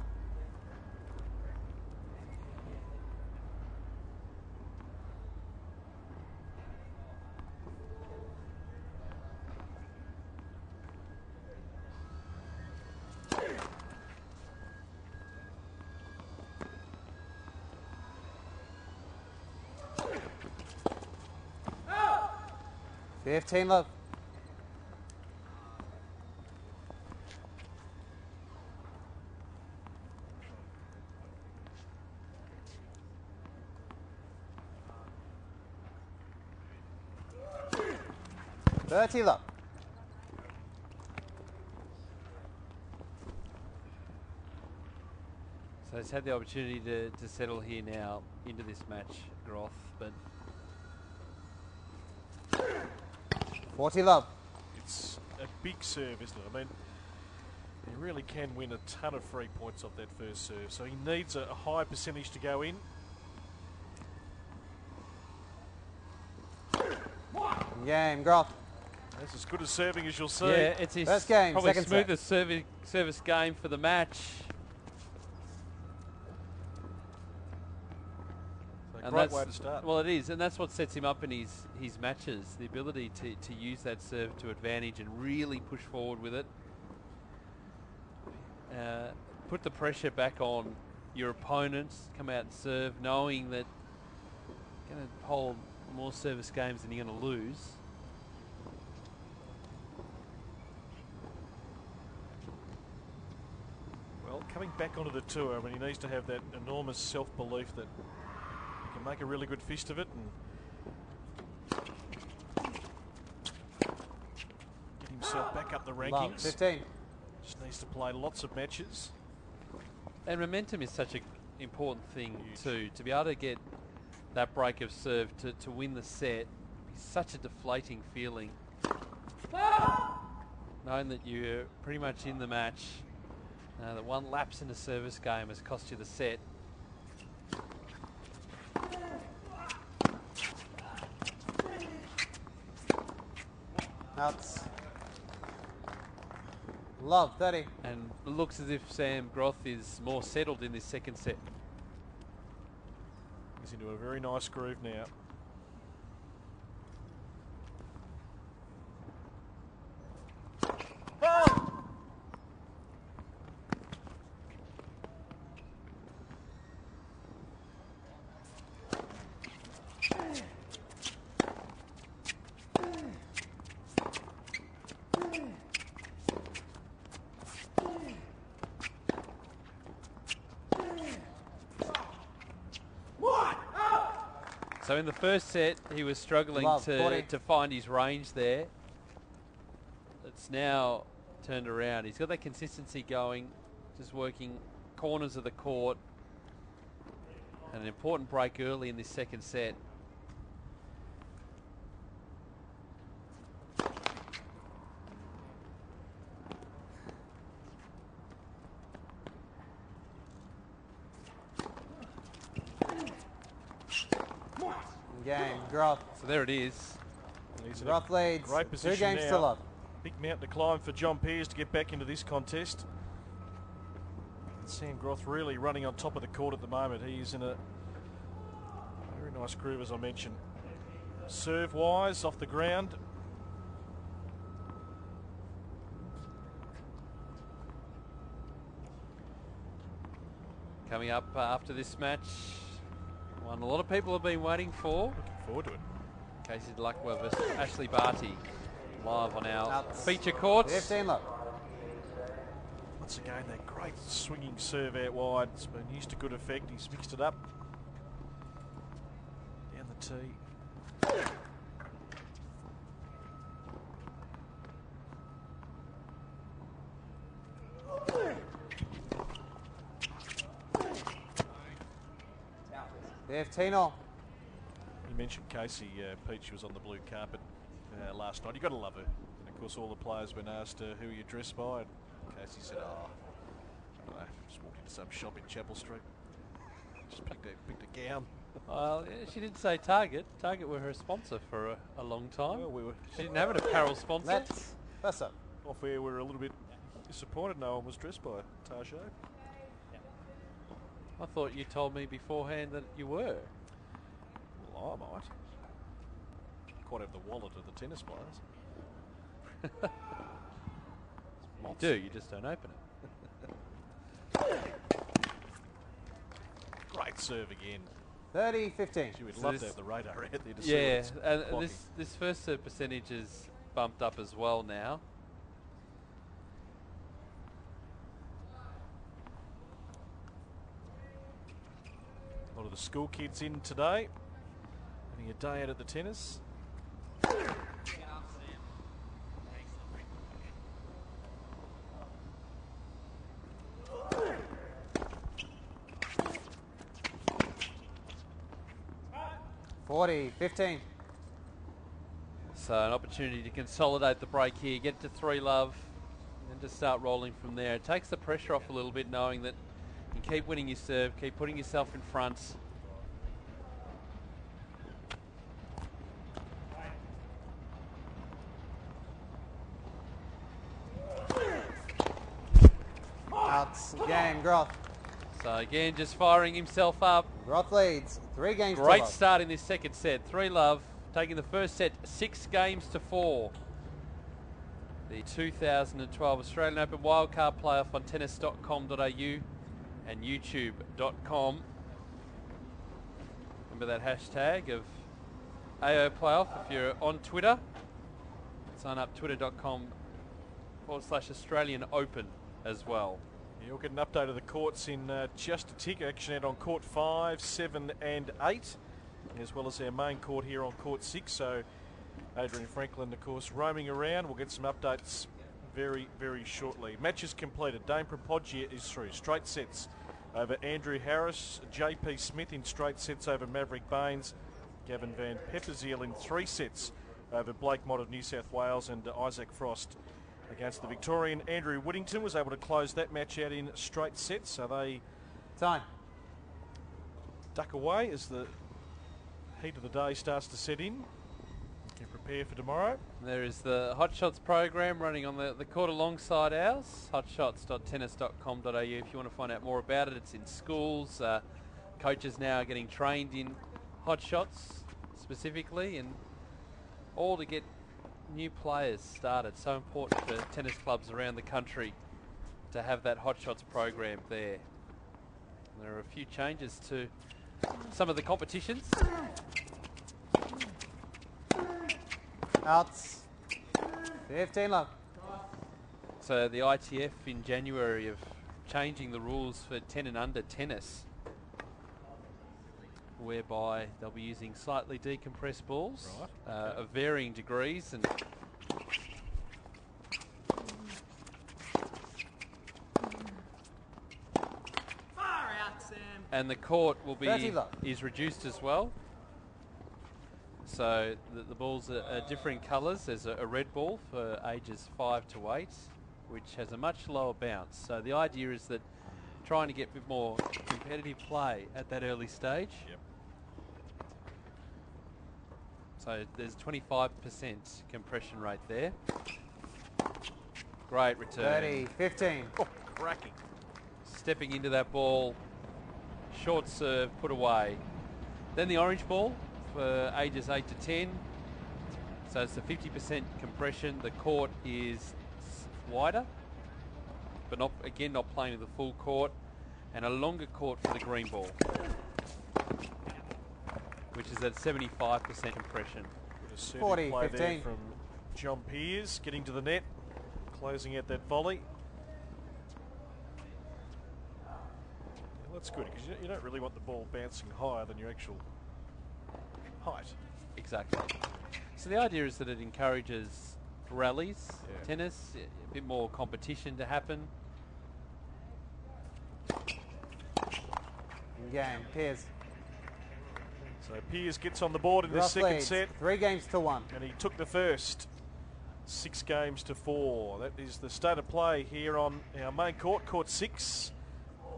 Oh! 15 love. Love. So he's had the opportunity to settle here now into this match, Groth, but 40 love. It's a big serve, isn't it? I mean, he really can win a ton of free points off that first serve, so he needs a high percentage to go in. Game, Groth. That's as good as serving as you'll see. Yeah, it's his first game, probably second smoothest service game for the match. And great way to start. Well, it is, and that's what sets him up in his matches, the ability to use that serve to advantage and really push forward with it. Put the pressure back on your opponents, come out and serve, knowing that you're going to hold more service games than you're going to lose. Well, coming back onto the tour, I mean, he needs to have that enormous self-belief that he can make a really good fist of it and get himself back up the rankings. Love, 15. Just needs to play lots of matches. And momentum is such an important thing too. To be able to get that break of serve to win the set is such a deflating feeling. Knowing that you're pretty much in the match. That one lapse in the service game has cost you the set. Outs. Love, 30. And it looks as if Sam Groth is more settled in this second set. He's into a very nice groove now. So in the first set, he was struggling to find his range there. It's now turned around. He's got that consistency going, just working corners of the court. And an important break early in this second set. Game, Groth. So there it is. Groth leads. Great position 2 games now. to love. Big mountain to climb for John Pearce to get back into this contest. Sam Groth really running on top of the court at the moment. He's in a very nice groove, as I mentioned. Serve-wise, off the ground. Coming up after this match, one a lot of people have been waiting for. Looking forward to it. Casey Delacqua versus Ashley Barty, live on our Outs. feature courts. 15 love. Once again, that great swinging serve out wide. It's been used to good effect. He's mixed it up. Down the tee. Tino. You mentioned Casey, Pete, she was on the blue carpet last night. You got to love her. And of course, all the players when asked who are you dressed by, and Casey said, I don't know, just walked into some shop in Chapel Street. Just picked a gown. Well, yeah, she did say Target. Target were her sponsor for a long time. Well, she didn't have an apparel sponsor. That's up. Off air, we were a little bit disappointed no one was dressed by Tajay. I thought you told me beforehand that you were. Well, I might. Quite have the wallet of the tennis players. You do, you just don't open it. Great serve again. 30-15. Gee, we'd love to have the radar out there to see yeah, what's and clocking. this first serve percentage is bumped up as well now. A lot of the school kids in today, having a day out at the tennis. $40-15. So an opportunity to consolidate the break here, get to 3 love, and just start rolling from there. It takes the pressure off a little bit, knowing that you can keep winning your serve, keep putting yourself in front. Outs. Game, Groth. So again, just firing himself up, Groth leads 3 games. Great to love. start in this second set. 3-love, taking the first set 6 games to 4. The 2012 Australian Open Wildcard Playoff on tennis.com.au and youtube.com. Remember that hashtag of AO Playoff if you're on Twitter. Sign up twitter.com/Australian Open as well. You'll get an update of the courts in just a tick. Action out on court 5, 7 and 8, as well as our main court here on court 6. So Adrian Franklin, of course, roaming around. We'll get some updates very, very shortly. Matches completed. Dame Propoggia is through. Straight sets over Andrew Harris. JP Smith in straight sets over Maverick Baines. Gavin Van Pepperziel in 3 sets over Blake Mott of New South Wales, and Isaac Frost against the Victorian. Andrew Whittington was able to close that match out in straight sets, so they duck away as the heat of the day starts to set in. And prepare for tomorrow. There is the Hot Shots program running on the court alongside ours, hotshots.tennis.com.au if you want to find out more about it. It's in schools. Coaches now are getting trained in Hot Shots specifically, and all to get new players started. So important for tennis clubs around the country to have that Hot Shots program there. And there are a few changes to some of the competitions. Outs. 15 love. So the ITF in January of changing the rules for 10 and under tennis, whereby they'll be using slightly decompressed balls of varying degrees, and Far out, Sam. and the court will be is reduced as well. So the balls are different colours. There's a red ball for ages 5 to 8, which has a much lower bounce. So the idea is that trying to get a bit more competitive play at that early stage. Yep. So there's 25% compression rate there. Great return. 30-15. Oh, cracking. Stepping into that ball. Short serve, put away. Then the orange ball for ages 8 to 10. So it's a 50% compression. The court is wider, but not playing with the full court, and a longer court for the green ball, which is at 75% compression. 40-15 from John Peers, getting to the net, closing out that volley. Well, that's good, because you don't really want the ball bouncing higher than your actual height. Exactly. So the idea is that it encourages rallies, tennis, a bit more competition to happen. Game, Piers. So Peers gets on the board in this second set. 3 games to 1. And he took the first 6 games to 4. That is the state of play here on our main court, court 6.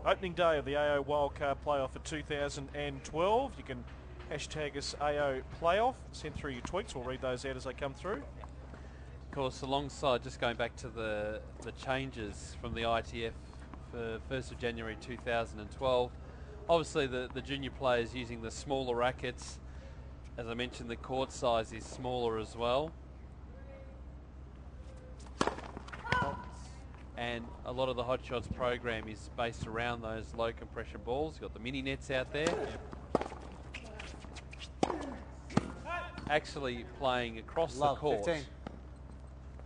Opening day of the AO Wildcard Playoff for 2012. You can hashtag us AO Playoff. Send through your tweets. We'll read those out as they come through. Of course, alongside, just going back to the changes from the ITF for 1st of January 2012, obviously the junior players using the smaller rackets. As I mentioned, the court size is smaller as well. And a lot of the Hot Shots program is based around those low compression balls. You've got the mini nets out there. Actually playing across the court 15.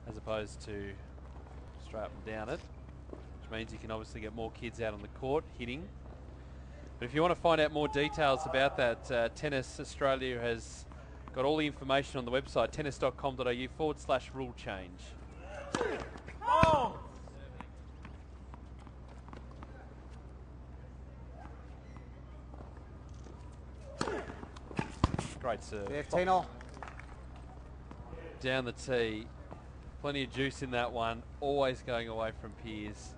as opposed to straight up and down it, which means you can obviously get more kids out on the court hitting. But if you want to find out more details about that, Tennis Australia has got all the information on the website, tennis.com.au/rule change. Oh! Great serve. 15 all. Down the tee. Plenty of juice in that one. Always going away from Peers.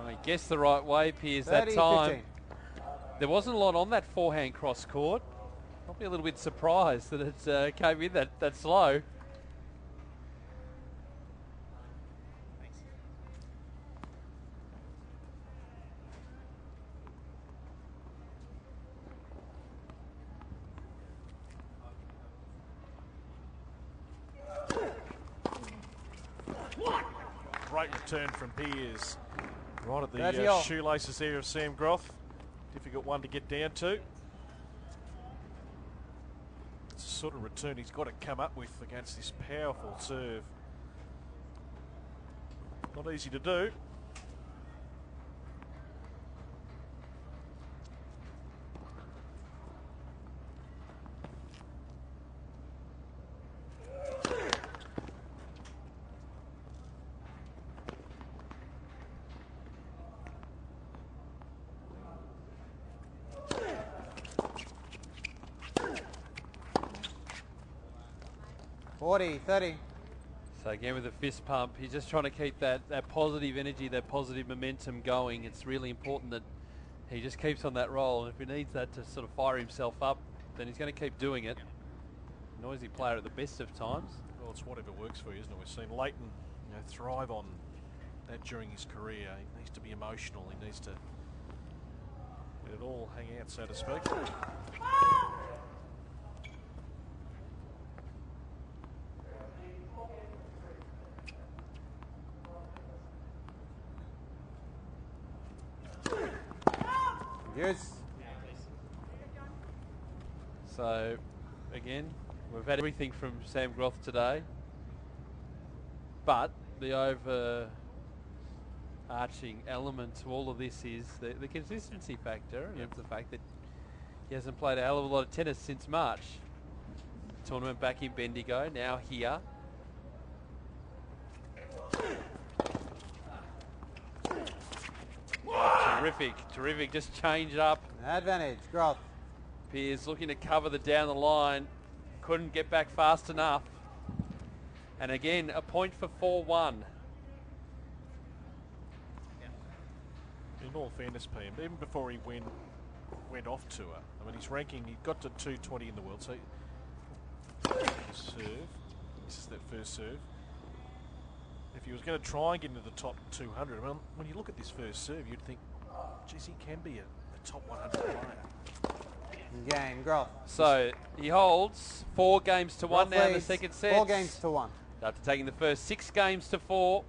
I guessed the right way, Peers, that time. 15. There wasn't a lot on that forehand cross court. Probably a little bit surprised that it came in that slow. Great return from Piers. Right at the shoelaces there of Sam Groth. Difficult one to get down to. It's the sort of return he's got to come up with against this powerful serve. Not easy to do. $40-30. So again with the fist pump, he's just trying to keep that positive energy, that positive momentum going. It's really important that he just keeps on that roll, and if he needs that to sort of fire himself up, then he's going to keep doing it. Noisy player at the best of times. Well, it's whatever works for you, isn't it? We've seen Leighton, thrive on that during his career. He needs to be emotional. He needs to let it all hang out, so to speak. Yes. So, again, we've had everything from Sam Groth today, but the overarching element to all of this is the consistency factor, and the fact that he hasn't played a hell of a lot of tennis since March. Tournament back in Bendigo, now here. Terrific, just change up. Advantage, Groth. Piers looking to cover the down the line. Couldn't get back fast enough. And again, a point for 4-1. In all fairness, PM, even before he went off tour, I mean, his ranking, he got to 220 in the world, so serve. This is that first serve. If he was going to try and get into the top 200, well, when you look at this first serve, you'd think, geez, he can be a top 100 player. Game, Groth. So he holds 4 games to 1 now in the second set. 4 games to 1. After taking the first 6 games to 4.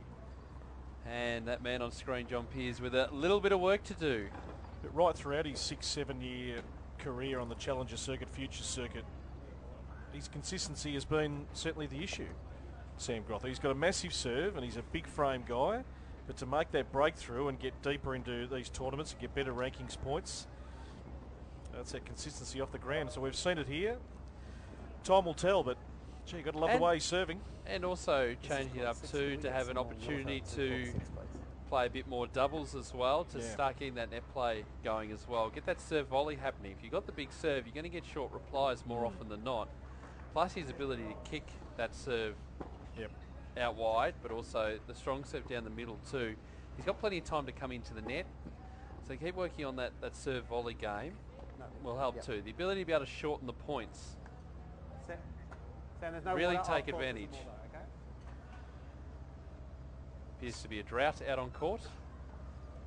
And that man on screen, John Piers, with a little bit of work to do. But right throughout his 6-7 year career on the Challenger Circuit, Future Circuit, his consistency has been certainly the issue. Sam Groth. He's got a massive serve and he's a big frame guy, but to make that breakthrough and get deeper into these tournaments and get better rankings points, that's that consistency off the ground. So we've seen it here. Time will tell, but gee, you've got to love the way he's serving. And also changing it up too to have an opportunity to play a bit more doubles as well, to start getting that net play going as well. Get that serve volley happening. If you've got the big serve, you're going to get short replies more often than not. Plus his ability to kick that serve out wide, but also the strong serve down the middle too. He's got plenty of time to come into the net. So keep working on that serve volley game. Will help too. The ability to be able to shorten the points. Sam, there's no really water. take advantage. Okay. Appears to be a drought out on court.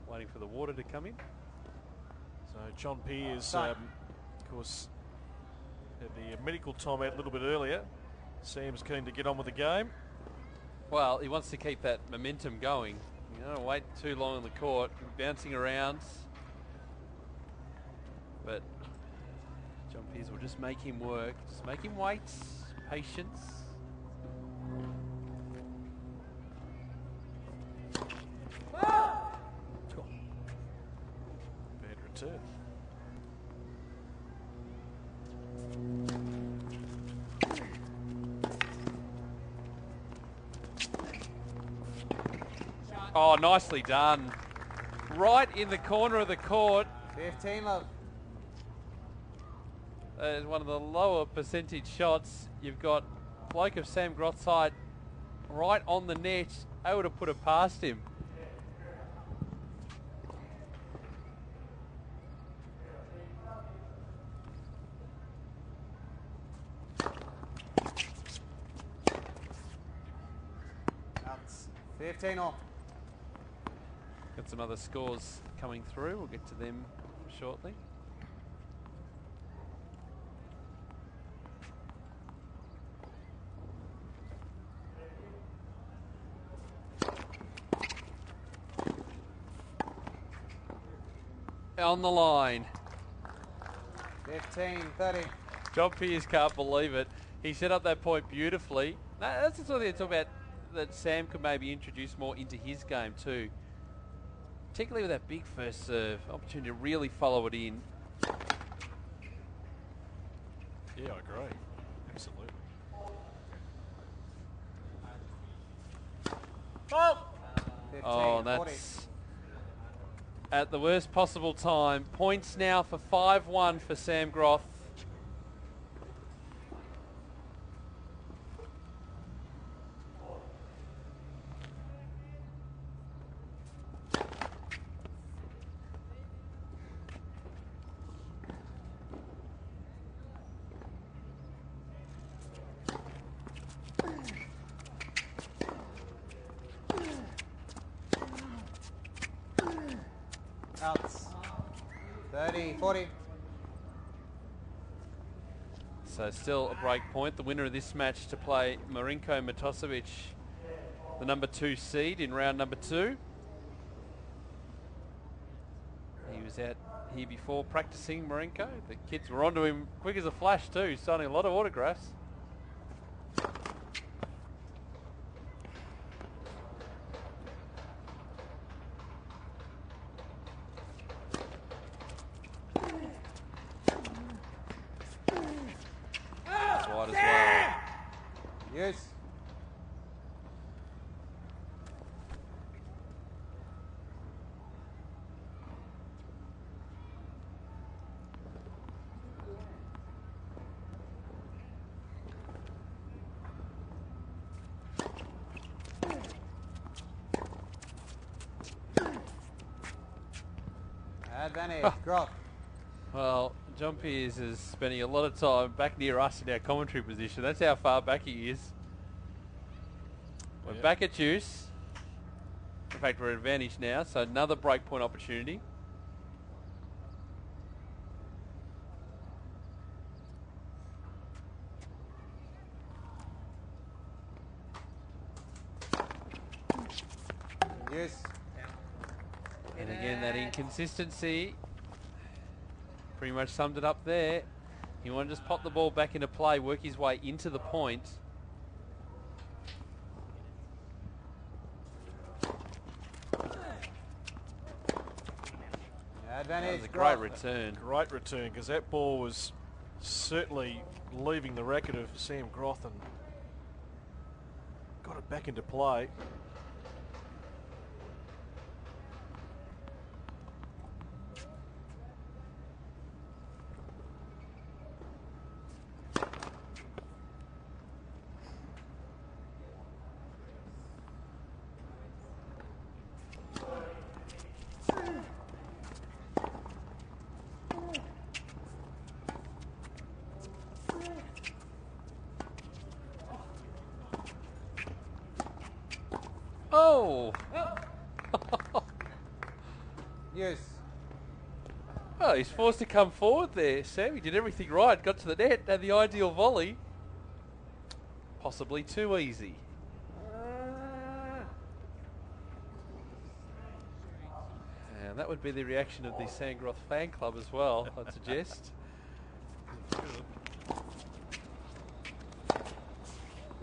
Waiting for the water to come in. So John Piers, of course, had the medical timeout a little bit earlier. Sam's keen to get on with the game. Well, he wants to keep that momentum going. You don't wait too long on the court, bouncing around. But John Piers will just make him work, just make him wait, patience. Bad return. Oh, nicely done. Right in the corner of the court. 15 love. One of the lower percentage shots. You've got bloke of Sam Groth's height right on the net, able to put it past him. 15 all. Got some other scores coming through. We'll get to them shortly. On the line. 15, 30. John Pearce can't believe it. He set up that point beautifully. That's the sort of thing I talk about that Sam could maybe introduce more into his game too. Particularly with that big first serve. Opportunity to really follow it in. Yeah, I agree. Absolutely. Oh! 15, Oh, 40. that's at the worst possible time. Points now for 5-1 for Sam Groth. Outs. 30, 40. So still a break point. The winner of this match to play Marinko Matosevic, the number 2 seed in round number 2. He was out here before practicing, Marinko. The kids were onto him quick as a flash too, signing a lot of autographs. Wide as well. Yes. Advantage, Groth. Well, John Pearce is spending a lot of time back near us in our commentary position. That's how far back he is. We're back at juice. In fact, we're at advantage now, so another break point opportunity. Yes. And again, that inconsistency pretty much summed it up there. He wanted to just pop the ball back into play, work his way into the point. That Advantage, was a Groth. great return. Great return, because that ball was certainly leaving the racket of Sam Groth and got it back into play. Oh! Yes. Oh, he's forced to come forward there, Sam. He did everything right, got to the net, had the ideal volley. Possibly too easy. And that would be the reaction of the Sangroth fan club as well, I'd suggest.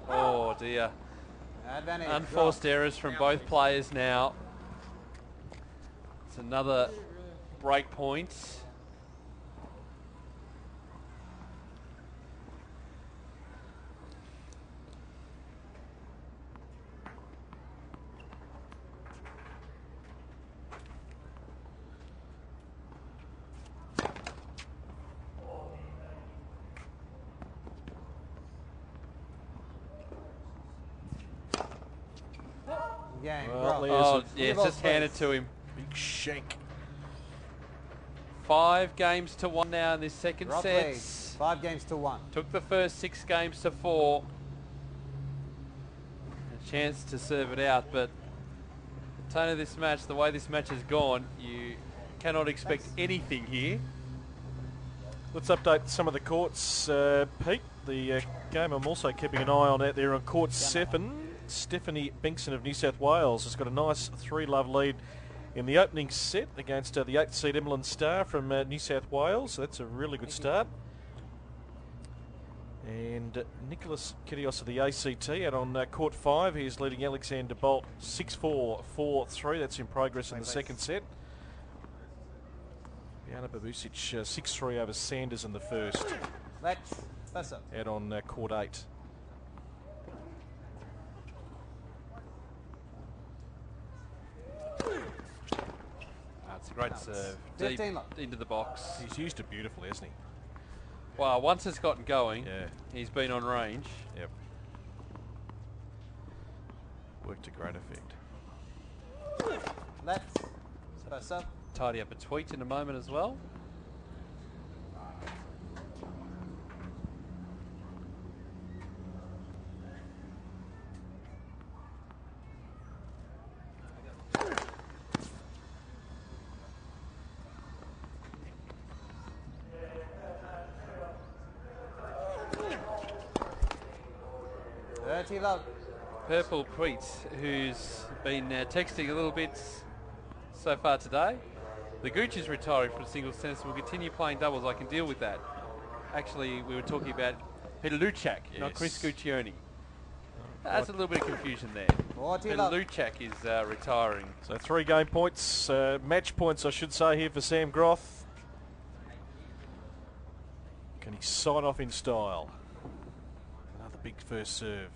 Oh dear. Advantage, Unforced Groth. errors from both players now. It's another break point. Game. Well, Groth. Leah's Oh, a yeah, it's ball, just handed please. to him. big shank. 5 games to 1 now in this second Groth set. leads. 5 games to 1. Took the first 6 games to 4. A chance to serve it out, but Tony, this match, the way this match has gone, you cannot expect anything here. Let's update some of the courts, Pete. The game I'm also keeping an eye on out there on court 7. Stephanie Binkson of New South Wales has got a nice 3-love lead in the opening set against the 8th seed Emerald Star from New South Wales. So that's a really good start. And Nicholas Kyrgios of the ACT out on court 5. He's leading Alexander Bolt 6-4, 4-3. That's in progress in the second set. Jana Babusic 6-3 over Sanders in the first. Out on court 8. It's a great serve. Deep into the box. He's used it beautifully, hasn't he? Well, once it's gotten going, he's been on range. Yep. Worked to great effect. Tidy up a tweet in a moment as well. Purple Tweet, who's been texting a little bit so far today. The Gooch is retiring from singles tennis and will continue playing doubles. I can deal with that. Actually, we were talking about Peter Luczak, not Chris Guccione. That's a little bit of confusion there. Peter Luczak is retiring. So 3 game points, match points I should say here for Sam Groth. Can he sign off in style? Another big first serve.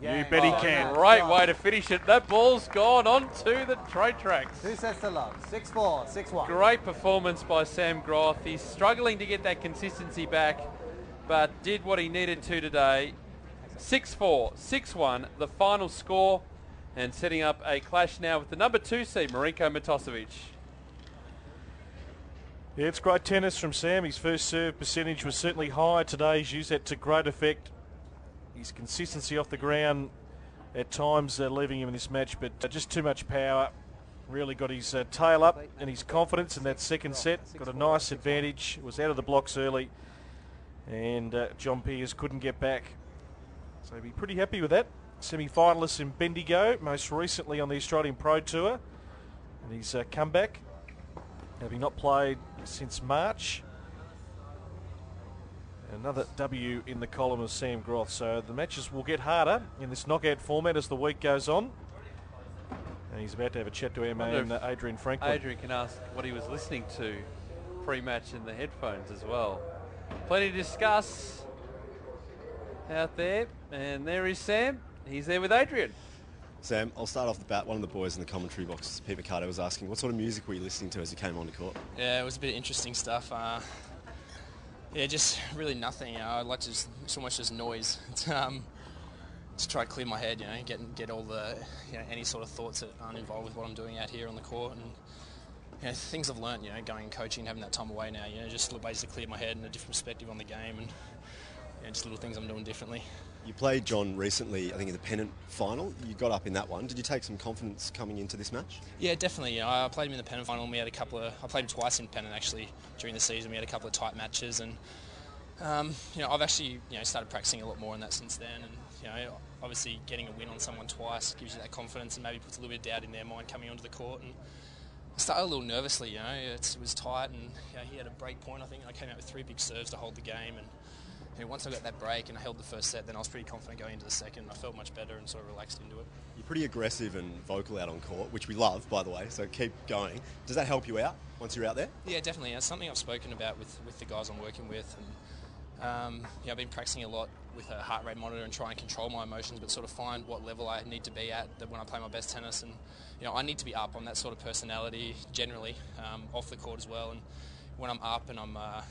You bet he can. Great way to finish it. That ball's gone onto the trade tracks. 2 sets to love. 6-4, 6-1. Great performance by Sam Groth. He's struggling to get that consistency back, but did what he needed to today. 6-4, 6-1, the final score, and setting up a clash now with the number 2 seed, Marinko Matosevic. Yeah, it's great tennis from Sam. His first serve percentage was certainly high today. He's used that to great effect. His consistency off the ground at times leaving him in this match, but just too much power. Really got his tail up and his confidence in that second set. Got a nice advantage. Was out of the blocks early, and John Peers couldn't get back. So he'll be pretty happy with that. Semi-finalist in Bendigo, most recently on the Australian Pro Tour. And his comeback, having not played since March. Another W in the column of Sam Groth. So the matches will get harder in this knockout format as the week goes on. And he's about to have a chat to our man, Adrian Franklin. Adrian can ask what he was listening to pre-match in the headphones as well. Plenty to discuss out there. And there is Sam. He's there with Adrian. Sam, I'll start off the bat. One of the boys in the commentary box, Pete Mercado, was asking, what sort of music were you listening to as you came onto court? Yeah, it was a bit of interesting stuff. Yeah, just really nothing. I like to so much just noise. To try to clear my head, get all the any sort of thoughts that aren't involved with what I'm doing out here on the court, and things I've learnt, going and coaching, having that time away now, just ways to clear my head and a different perspective on the game, and just little things I'm doing differently. You played John recently, I think in the pennant final. You got up in that one. Did you take some confidence coming into this match? Yeah, definitely. I played him in the pennant final. And we had I played him twice in pennant actually during the season. We had a couple of tight matches, and I've actually started practicing a lot more on that since then. And obviously getting a win on someone twice gives you that confidence and maybe puts a little bit of doubt in their mind coming onto the court. And I started a little nervously. It was tight, and he had a break point. I think I came out with 3 big serves to hold the game, and once I got that break and I held the first set, then I was pretty confident going into the second. I felt much better and sort of relaxed into it. You're pretty aggressive and vocal out on court, which we love, by the way, so keep going. Does that help you out once you're out there? Yeah, definitely. It's something I've spoken about with the guys I'm working with. And I've been practicing a lot with a heart rate monitor and try and control my emotions, but sort of find what level I need to be at when I play my best tennis. And I need to be up on that sort of personality generally, off the court as well. And when I'm up and I'm up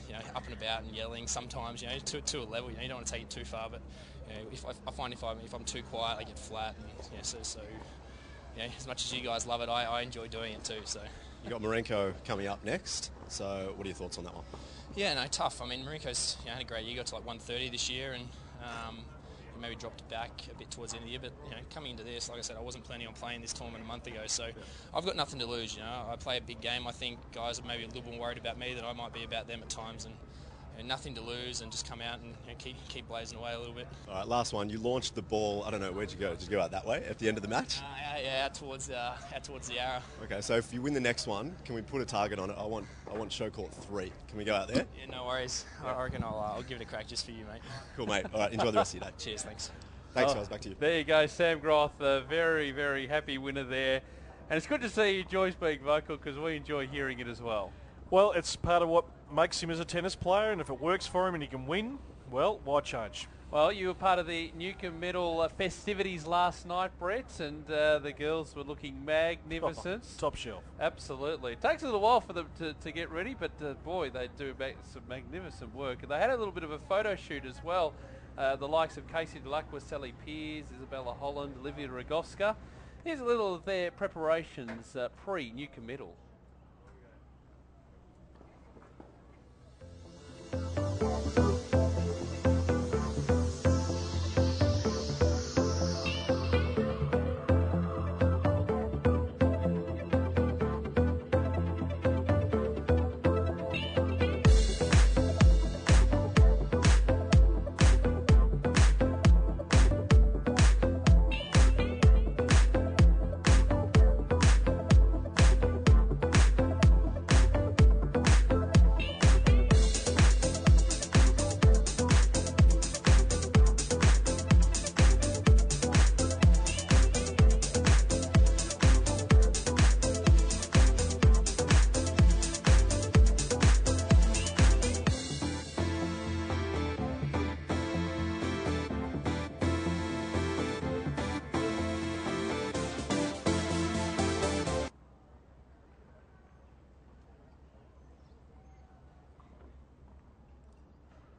and about and yelling, sometimes to a level, you don't want to take it too far. But if I find if I'm too quiet, I get flat. And so as much as you guys love it, I enjoy doing it too. So you got Marinko coming up next. So what are your thoughts on that one? Yeah, no, tough. I mean, Marinko's had a great year. Got to like 130 this year, and maybe dropped back a bit towards the end of the year. But coming into this, like I said, I wasn't planning on playing this tournament a month ago, so I've got nothing to lose. I play a big game. I think guys are maybe a little more worried about me than I might be about them at times, and nothing to lose, and just come out and keep blazing away a little bit. All right, last one. You launched the ball. I don't know, where'd you go? Did you go out that way at the end of the match? Out towards the arrow. Okay, so if you win the next one, can we put a target on it? I want show court 3. Can we go out there? Yeah, no worries. I reckon I'll give it a crack just for you, mate. Cool, mate. All right, enjoy the rest of your day. Cheers, thanks. Thanks, guys. Back to you. There you go, Sam Groth, a very, very happy winner there. And it's good to see Joyce being vocal because we enjoy hearing it as well. Well, it's part of what makes him as a tennis player, and if it works for him and he can win, well, why change? Well, you were part of the Newcombe Medal festivities last night, Brett, and the girls were looking magnificent. Top shelf. Absolutely. It takes a little while for them to get ready, but boy, they do some magnificent work. And they had a little bit of a photo shoot as well. The likes of Casey Delacqua, Sally Pears, Isabella Holland, Olivia Rogowska. Here's a little of their preparations pre-Newcombe Medal.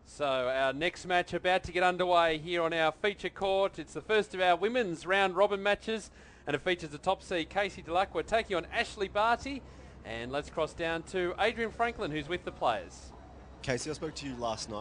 So our next match about to get underway here on our feature court. It's the first of our women's round robin matches, and it features the top seed Casey Delacqua taking on Ashley Barty. And let's cross down to Adrian Franklin, who's with the players. Casey, I spoke to you last night.